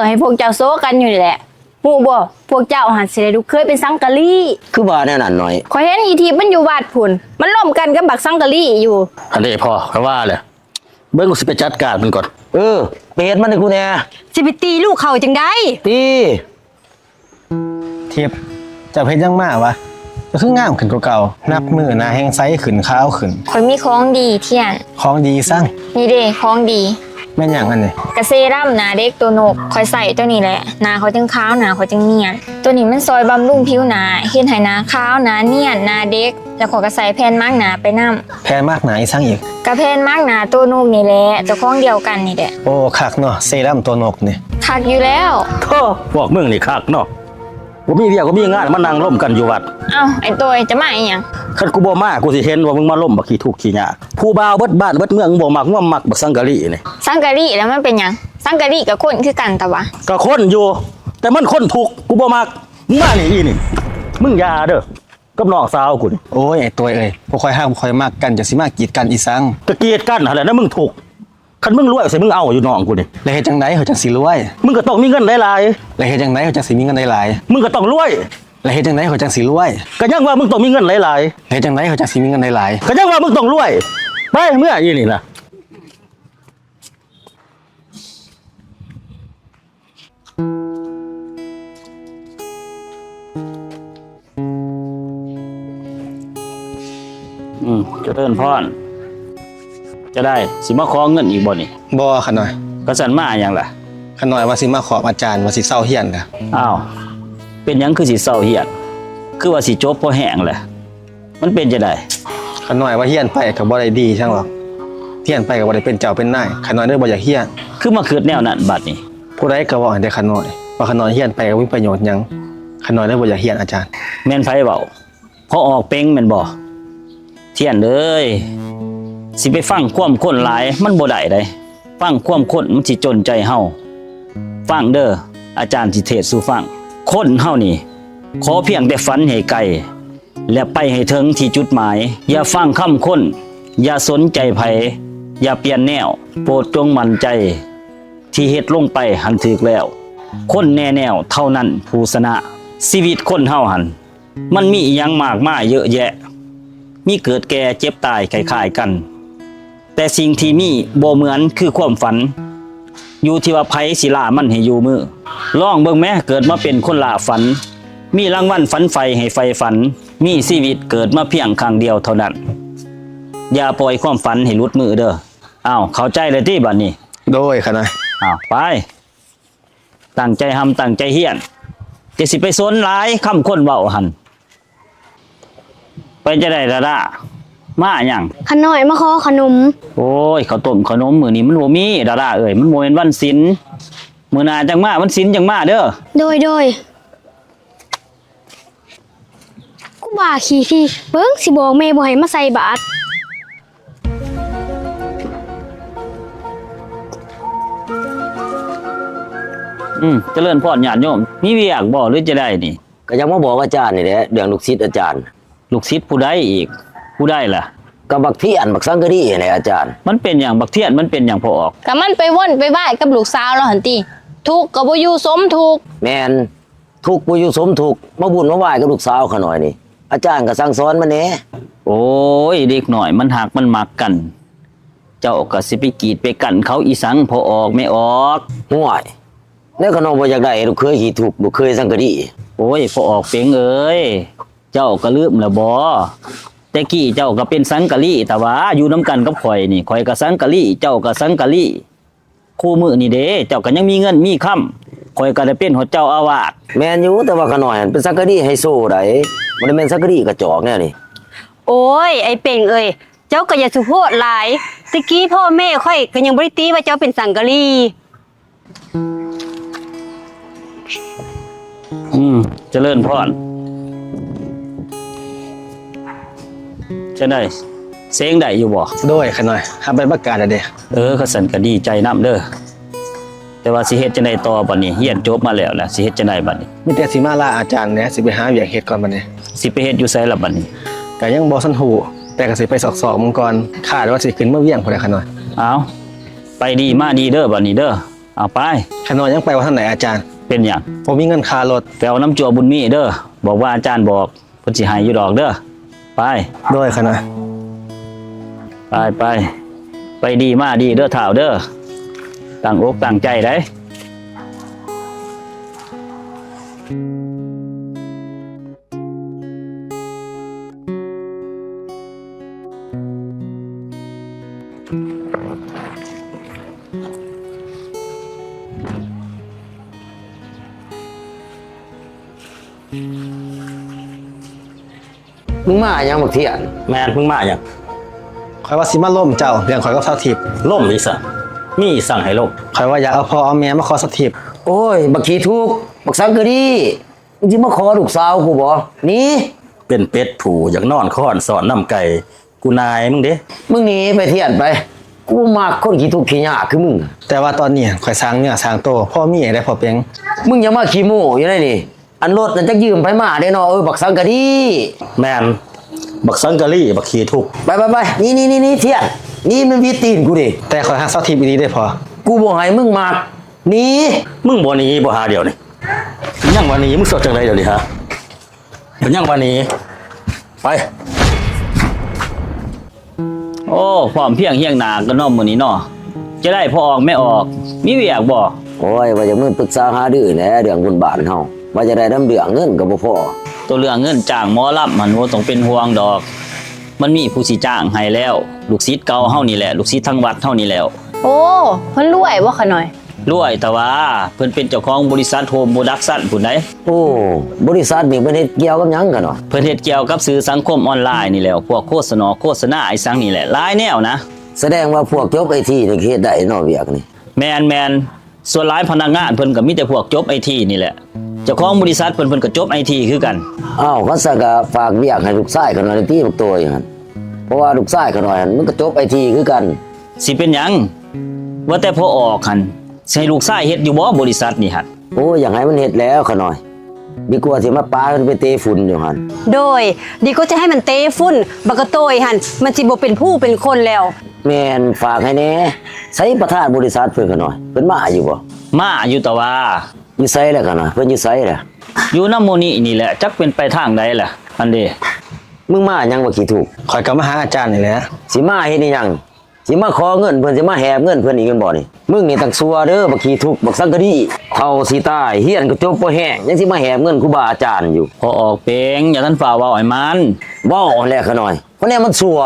ให้พวกเจ้าโซกันอยู่นี่แหละฮู้บ่พวกเจ้าหันสิได้ลูกเคยเป็นสังกะลี คือว่าแนวนั้นหน่อย ขอยเห็นอีทีมันอยู่วัดพุ่นมันล่มกันกับบักสังกะลีอยู่ อันนี้พอค่อยว่าแหละเบิ่งกูสิไปจัดการมันก่อน ไปเฮ็ดมันให้กูแหน่ สิไปตีลูกเขาจังได้ ตี เทียบเจะเฮ็ดจังมาวะก็คืองามขึ้นกว่าเก่านับมือหน้าแห้งไซขึ้นขาวขึ้น ข่อยมีของดีเที่ยน ของดีสั่ง นี่เด้ของดี แม่นหยังอันนี้ กระเซรั่มหนาเด็กตัวนกข่อยใส่ตัวนี้แหละหนาเขาจึงขาวหนาเขาจึงเนียนตัวนี้มันซอยบำรุงผิวหนาเฮ็ดให้หนาขาวหนาเนียนหนาเด็กแล้วขอยก็ใส่แผ่นมาร์กหนาไปนำ แพงมากหนาอีสั่งอีก กระแผ่นมาร์กหนาตัวนกนี่แหละเจ้าของเดียวกันนี่แหละ โอ้คักเนาะเซรั่มตัวนกนี่ คักอยู่แล้ว โธ่พวกมึงนี่คักเนาะบ่มีเวียกบ่มีงานมานั่งร่วมกันอยู่วัด เอ้าไอ้ตัวจะมาอีหยัง คันกูบ่มากูสิเห็นว่ามึงมาล่มบักขี้ทุกข์ขี้ยากผู้บ่าวเบิดบ้านเบิดเมืองบ่มักว่ามักบักสังกะรีนี่ สังกะรีแล้วมันเป็นหยังสังกะรีกับคนคือกันตะวะ ก็คนอยู่ แต่มันคนทุกข์กูบ่มักมึงมานี่อีนี่มึงอย่าเด้อกับน้องสาวกูนี่ โอ้ยไอ้ตัวเอ้ยบ่ค่อยฮักบ่ค่อยมักกันจะสิมากีดกันอีสัง ก็เกลียดกันหั่นแหละนะมึงทุกข์คันมึงรวยสิมึงเอาอยู่น้องกูนี่ แล้วเฮ็ดจังไดเขาจังสิรวย มึงก็ต้องมีเงินหลาย แล้วเฮ็ดจังไดเขาจังสิมีเงินหลาย ๆมึงก็ต้องรวย ๆแล้วเฮ็ดจังไดเขาจังสิรวย ก็ยังว่ามึงต้องมีเงินหลาย แล้วเฮ็ดจังไดเขาจังสิมีเงินหลาย ๆก็ยังว่ามึงต้องรวยไปเมื่ออีนี่ล่ะ เจริญพรจะได้สิมาขอเงินอีกบ่นี่ บ่ขะหน่อย ก็สั่นมาหยังล่ะ ขะหน่อยว่าสิมาขออาจารย์ว่าสิเศร้าเฮียนนะ อ้าวเป็นหยังคือสิเศร้าเฮียนคือว่าสิจบพอแห้งแหละมันเป็นจะได้ ขะหน่อยว่าเฮียนไปก็บ่ได้ดีช่างหรอกเฮียนไปก็บ่ได้เป็นเจ้าเป็นนายขะหน่อยเลยบ่อยากเฮียน คือมาคิดแนวนั้นบัดนี้ ผู้ใดก็เว้าให้ได้ขะหน่อยว่าขะหน่อยเฮียนไปก็บ่มีประโยชน์หยังขะหน่อยเลยบ่อยากเฮียนอาจารย์ แม่นไผเว้าพอออกเป้งแม่นบ่เทียนเอ้ยสิไปฟังความคนหลายมันบ่ได้เด้ฟังความคนมันสิจนใจเฮาฟังเด้ออาจารย์สิเทศสู่ฟังคนเฮานี่ขอเพียงแต่ฝันให้ไกลและไปให้ถึงที่จุดหมายอย่าฟังคำคนอย่าสนใจไผอย่าเปลี่ยนแนวโปรดจงมั่นใจที่เฮ็ดลงไปหันถึกแล้วคนแน่แนวเท่านั้นผู้ชนะชีวิตคนเฮาหันมันมีอิหยังมากมายเยอะแยะมีเกิดแก่เจ็บตายคล้ายๆกันแต่สิ่งที่มีบ่เหมือนคือความฝันอยู่ที่ว่าไผสิล่ามันให้อยู่มือลองเบิ่งแม้เกิดมาเป็นคนล่าฝันมีรางวัลฝันไฟให้ไฟฝันมีชีวิตเกิดมาเพียงครั้งเดียวเท่านั้นอย่าปล่อยความฝันให้หลุดมือเด้ออ้าวเข้าใจเลยที่บัดนี้ โดยขะหน่อย อ้าวไปตั้งใจทำตั้งใจเฮียนจะสิไปสนหลายคำคนเว้าหันไปจะได้ละล่ะมาหยัง ขน่อยมาขอขนม โอ้ยข้าวต้มขนมมื้อนี้มันบ่มีดาราเอ้ยมันบ่แม่นวันศีลมื้อหน้าจังมาวันศีลจังมาเด้อ โดยกูบ่าขี้ที่เบิ่งสิบอกแม่บ่ให้มาใส่บาตร เจริญพรญาติโยมมีเวียกบ่หรือจะได้นี่ ก็ยังมาบอกอาจารย์นี่แหละเรื่องลูกศิษย์อาจารย์ ลูกศิษย์ผู้ใดอีกผู้ใดล่ะ ก็บักเทียนบักสังกะดีนี่แหละอาจารย์ มันเป็นหยังบักเทียนมันเป็นหยังพอออก ก็มันไปว่นไปบ้ายกับลูกสาวเราหั่นติทุกข์ก็บ่อยู่สมทุกข์ แม่นทุกข์บ่อยู่สมทุกข์มาบุญมาไหว้กับลูกสาวเขาหน่อยนี่อาจารย์ก็สั่งสอนมาแหน่ โอ้ยเด็กหน่อยมันหักมันมักกัน เจ้าก็สิไปกีดไปกันเขาอีสังพอออกไม่ออก ห่วยแล้วก็น้องบ่อยากได้ลูกเคยขี้ทุกข์ลูกเคยสังกะดี โอ้ยพอออกเปียงเอ้ยเจ้าก็ลืมแล้วบ่แต่กี้เจ้าก็เป็นสังกะลีแต่ว่าอยู่น้ำกันกับข่อยนี่ข่อยก็สังกะลีเจ้าก็สังกะลีคู่มือนี่เด้เจ้าก็ยังมีเงินมีค่ำข่อยก็ได้เป็นหัวเจ้าอาวาส แม่นอยู่แต่ว่าขน้อยหั่นเป็นสังกะดีไฮโซได้บ่ได้แม่นสังกะดีกระจอกแน่นี่ โอ้ยไอ้เป่งเอ้ยเจ้าก็อย่าสุโพดหลายตะกี้พ่อแม่ค่อยก็ยังบ่ได้ตีว่าเจ้าเป็นสังกะลี เจริญพรจะได้เสียงได้อยู่บ่ โดยขะหน่อยหาใบประกาศอะเด้ เขาสั่นก็ดีใจนํเด้อแต่ว่าสิเฮ็ดจังได๋ต่อบัดนี้เรียนจบมาแล้วล่ะสิเฮ็ดจังได๋บัดนี้ มีแต่สิมาลาอาจารย์เนี่ยสิไปหาเวียกเฮ็ดก่อนบัดนี้ สิไปเฮ็ดอยู่ไสล่ะบัดนี้ ก็ยังบ่ทันฮู้แต่ก็สิไปสอกๆมึงก่อนคาดว่าสิขึ้นมาเวียงพุ่นแหละขะหน่อย เอาไปดีมาดีเด้อบัดนี้เด้อเอาไป ขะหน่อยยังไปว่าทางไหนอาจารย์ เป็นหยัง บ่มีเงินค่ารถ ไปเอาน้ำจัวบุญมีเด้อบอกว่าอาจารย์บอกเพิ่นสิให้อยู่ดอกเด้อไป โดยขะหน่อย ไปดีมาดีเด้อเฒ่าเด้อตั้งอกตั้งใจได้ มึงมาหยังบักเทียน แม่นเพิ่งมาหยัง ข่อยว่าสิมาล่มเจ้าเรื่องข่อยกับเท่าทิพย์ ล่มอีสั่งมีสั่งให้ล่ม ข่อยว่าอยากเอาพ่อเอาแม่มาขอสักทิพย์ โอ้ยบักขี้ทุกข์บักสังกะดีมึงสิมาขอลูกสาวกูบ่หนี่ เป็นเป็ดผูอยากนอนค้อนสอนน้ำไก่กูนายมึงเด้ มึงหนีไปเทียนไปกูมักคนขี้ทุกข์ขี้ยากคือมึง แต่ว่าตอนนี้ข่อยสร้างเนื้อสร้างโตพ่อมีให้ได้พอเพียง มึงอย่ามาขี้โม้อยู่ได้นี่อันรถนั่นจักยืมไปมาได้เนาะบักสังกะดี แม่นบักสังกะลี่บักขี้ทุก ไปนี่เทียนนี่มันวีตีนกูดิ แต่ข่อยหาสักทิพย์อีนี้ได้พอ กูบ่ให้มึงมักหนี่ มึงบ่หนีบ่หาเดียวนี่ยังวันนี้มึงสดจังไดเดี๋ยวนี้ฮะเป็นยังวันนี้ไปโอ้พร้อมเพียงเฮียงหน้ากันเนาะมื้อนี้เนาะจะได้พอออกไม่ออกมีเวียกบ่ โอ้ยว่าจะมึงปรึกษาหาดื้อแหน่เรื่องบุญบาทเฮาว่าจะได้นำเรื่องเงินก็บ่พอ ตัวเรื่องเงินจ้างหมอลำมันบ่ต้องเป็นห่วงดอก มันมีผู้สิจ้างให้แล้ว ลูกศิษย์เก่าเฮานี่แหละลูกศิษย์ทั้งวัดเฮานี่แล้ว โอ้เพิ่นรวยบ่ขะหน่อย รวยแต่ว่าเพิ่นเป็นเจ้าของบริษัทโฮมโปรดักชั่นพุ่นใด โอ้บริษัทนี่เพิ่นเฮ็ดเกี่ยวกับหยังกันเนาะ เพิ่นเฮ็ดเกี่ยวกับสื่อสังคมออนไลน์นี่แหล้วพวกโฆษณาไอ้สังนี่แหละหลายแนวนะ แสดงว่าพวกจบไอทีนี่เฮ็ดได้เนาะเวียกนี่ แมนส่วนหลายพนักงานเพิ่นก็มีแต่พวกจบไอทีนี่แหละเจ้าของบริษัทเพิ่นก็จบไอทีคือกัน อ้าวเขาสักก็ฝากเวียกให้ลูกชายเขาหน่อยที่บักตัวอย่างนั้นเพราะว่าลูกชายเขาหน่อยมันก็จบไอทีคือกัน สิเป็นหยังว่าแต่พอออกหั่นสิให้ลูกชายเฮ็ดอยู่บ่บริษัทนี่หั่น โอ้อยากให้มันเฮ็ดแล้วเขาหน่อยดีกว่าสิมาปามันไปเตะฝุ่นอยู่หั่น โดยดีก็จะให้มันเตะฝุ่นบักกะโตยหั่นมันสิบ่เป็นผู้เป็นคนแล้ว แม่นฝากให้แหน่ใส่ประธานบริษัทเพิ่นเขาหน่อยเพิ่นมาอยู่บ่ มาอยู่แต่ว่า อยู่ไสแล้วเขาหน่อยเพิ่นอยู่ไสแล้ว อยู่นำโมนี่นี่แหละจักเป็นไปทางใดล่ะอันเด้ มึงมาหยังบ่ขี้ถูก ข่อยก็มาหาอาจารย์นี่แหละ สิมาเฮ็ดอีหยังสิมาขอเงินเพิ่นสิมาแหบเงินเพิ่นอีกแม่นบ่นี่มึงนี่ตักซัวเด้อบักขี้ทุกข์บักสังกะดีเฒ่าสิตายเฮียนก็จบบ่แห้งยังสิมาแหบเงินครูบาอาจารย์อยู่ พอออกเพลงอย่าท่านฝ่าเว้าให้มัน เว้าแหละเขาหน่อยเพราะแน่มันซัว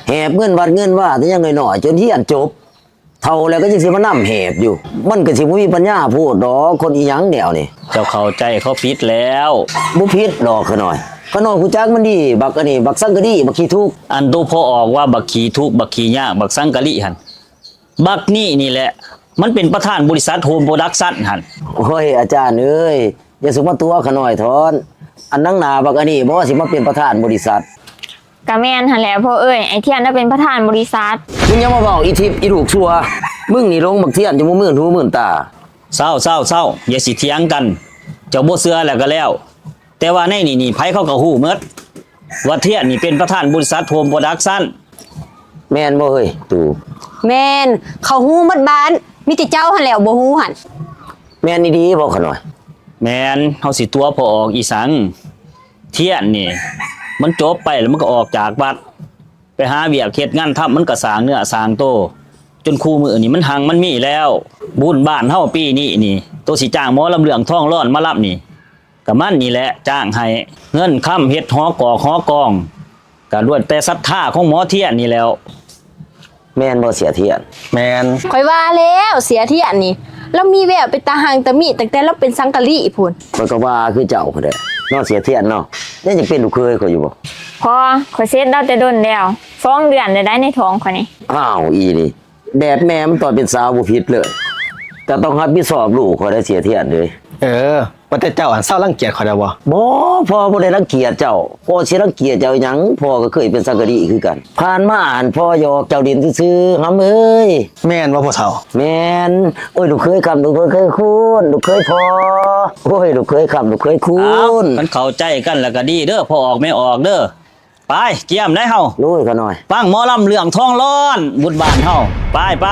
แหบเงินวัดเงินว่าแต่ยังน้อยๆจนเฮียนจบเฒ่าแล้วก็ยังสิมานํแหบอยู่ มันก็สิบ่มีปัญญาพูดดอกคนอีหยังแนวนี่ เจ้าเข้าใจเขาผิดแล้ว บ่ผิดดอกเขาหน่อยเขาน้อยกูจักมันดีบักอันนี้บักสังกะดีบักขี้ทุกข์ อันโตพอออกว่าบักขี่ทุกข์บักขี่ยากบักสังกะลิหั่นบักนี่แหละมันเป็นประธานบริษัทโฮมโปรดักชั่นหั่น โอ้ยอาจารย์เอ้ยอย่าสุมาตัวเขาหน่อยทอนอันนั่งหน้าบักอันนี้บ่ว่าสิมาเป็นประธานบริษัท กะแม่นหั่นแหละพ่อเอ้ยไอ้เทียนน่ะเป็นประธานบริษัท มึงอย่ามาเว้าอีทิพย์อีลูกชั่วมึงนี่ลงบักเทียนจะบ่มื่นหูมื่นตา เศร้าอย่าสิเถียงกัน เจ้าบ่เชื่อแล้วก็แล้ว แต่ว่าในนี่ไผเขาก็ฮู้หมดว่าเทียนนี่เป็นประธานบริษัทโฮมโปรดักชั่น แม่นบ่เฮ้ยตู่ แม่นเขาฮู้หมดบ้านมีแต่เจ้าหั่นแหล้วบ่ฮู้หั่น แม่นดีๆบ่เขาหน่อย แม่นเฮาสิตัวพอออกอีสังเทียนนี่มันจบไปแล้วมันก็ออกจากวัดไปหาเวียกเฮ็ดงานทำมันก็สร้างเนื้อสร้างโตจนคู่มื้อนี่มันหังมันมีแล้ว บุญบ้านเฮาปีนี้นี่โตสิจ้างหมอลำเลืองท้องร้อนมารับนี่ก็มันนี่แหละจ้างให้เงินค้ำเฮ็ดหอกอกหอกองก็ล้วนแต่ศรัทธาของหมอเทียนนี่แล้ว แม่นบ่เสียเทียน แม่น ข่อยว่าแล้วเสียเที่อันนี้แล้วมีแววเป็นตาหางตะมีตั้งแต่เราเป็นสังกะลีพุ่น มันก็ว่าคือเจ้าพุ่นแหละเนาะเสียเทียนเนาะยังจะเป็นลูกเคยเขาอยู่บ่ พอข่อยเซ็ตเราจะโดนแล้ว2 เดือนได้ในท้องข่อยนี่ อ้าวอีนี่แบบแม่มันตอนเป็นสาวบ่ผิดเลยแต่ต้องรับผิดชอบลูกเขาได้เสียเทียนเลย ว่าแต่เจ้าอันเศร้ารังเกียจข่อยได้บ่ บ่พ่อบ่ได้รังเกียจเจ้าพ่อสิรังเกียจเจ้าหยังพ่อก็เคยเป็นสังกะดีคือกัน ผ่านมาอ่านพ่อหยอกเจ้าดินซื่อๆหำเอ้ย แม่นบ่พ่อเฒ่า แม่นโอ้ยลูกเคยคำลูกเคยคุณลูกเคยพอโอ้ยลูกเคยคำลูกเคยคุ อ้าว ณ มันเข้าใจกันแล้วก็ดีเด้อพอออกไม่ออกเด้อไปเกี่ยมได้เฮา ลุยเขาหน่อย ฟังหมอลำเรื่องท้องร้อนบุญบ้านเฮาไป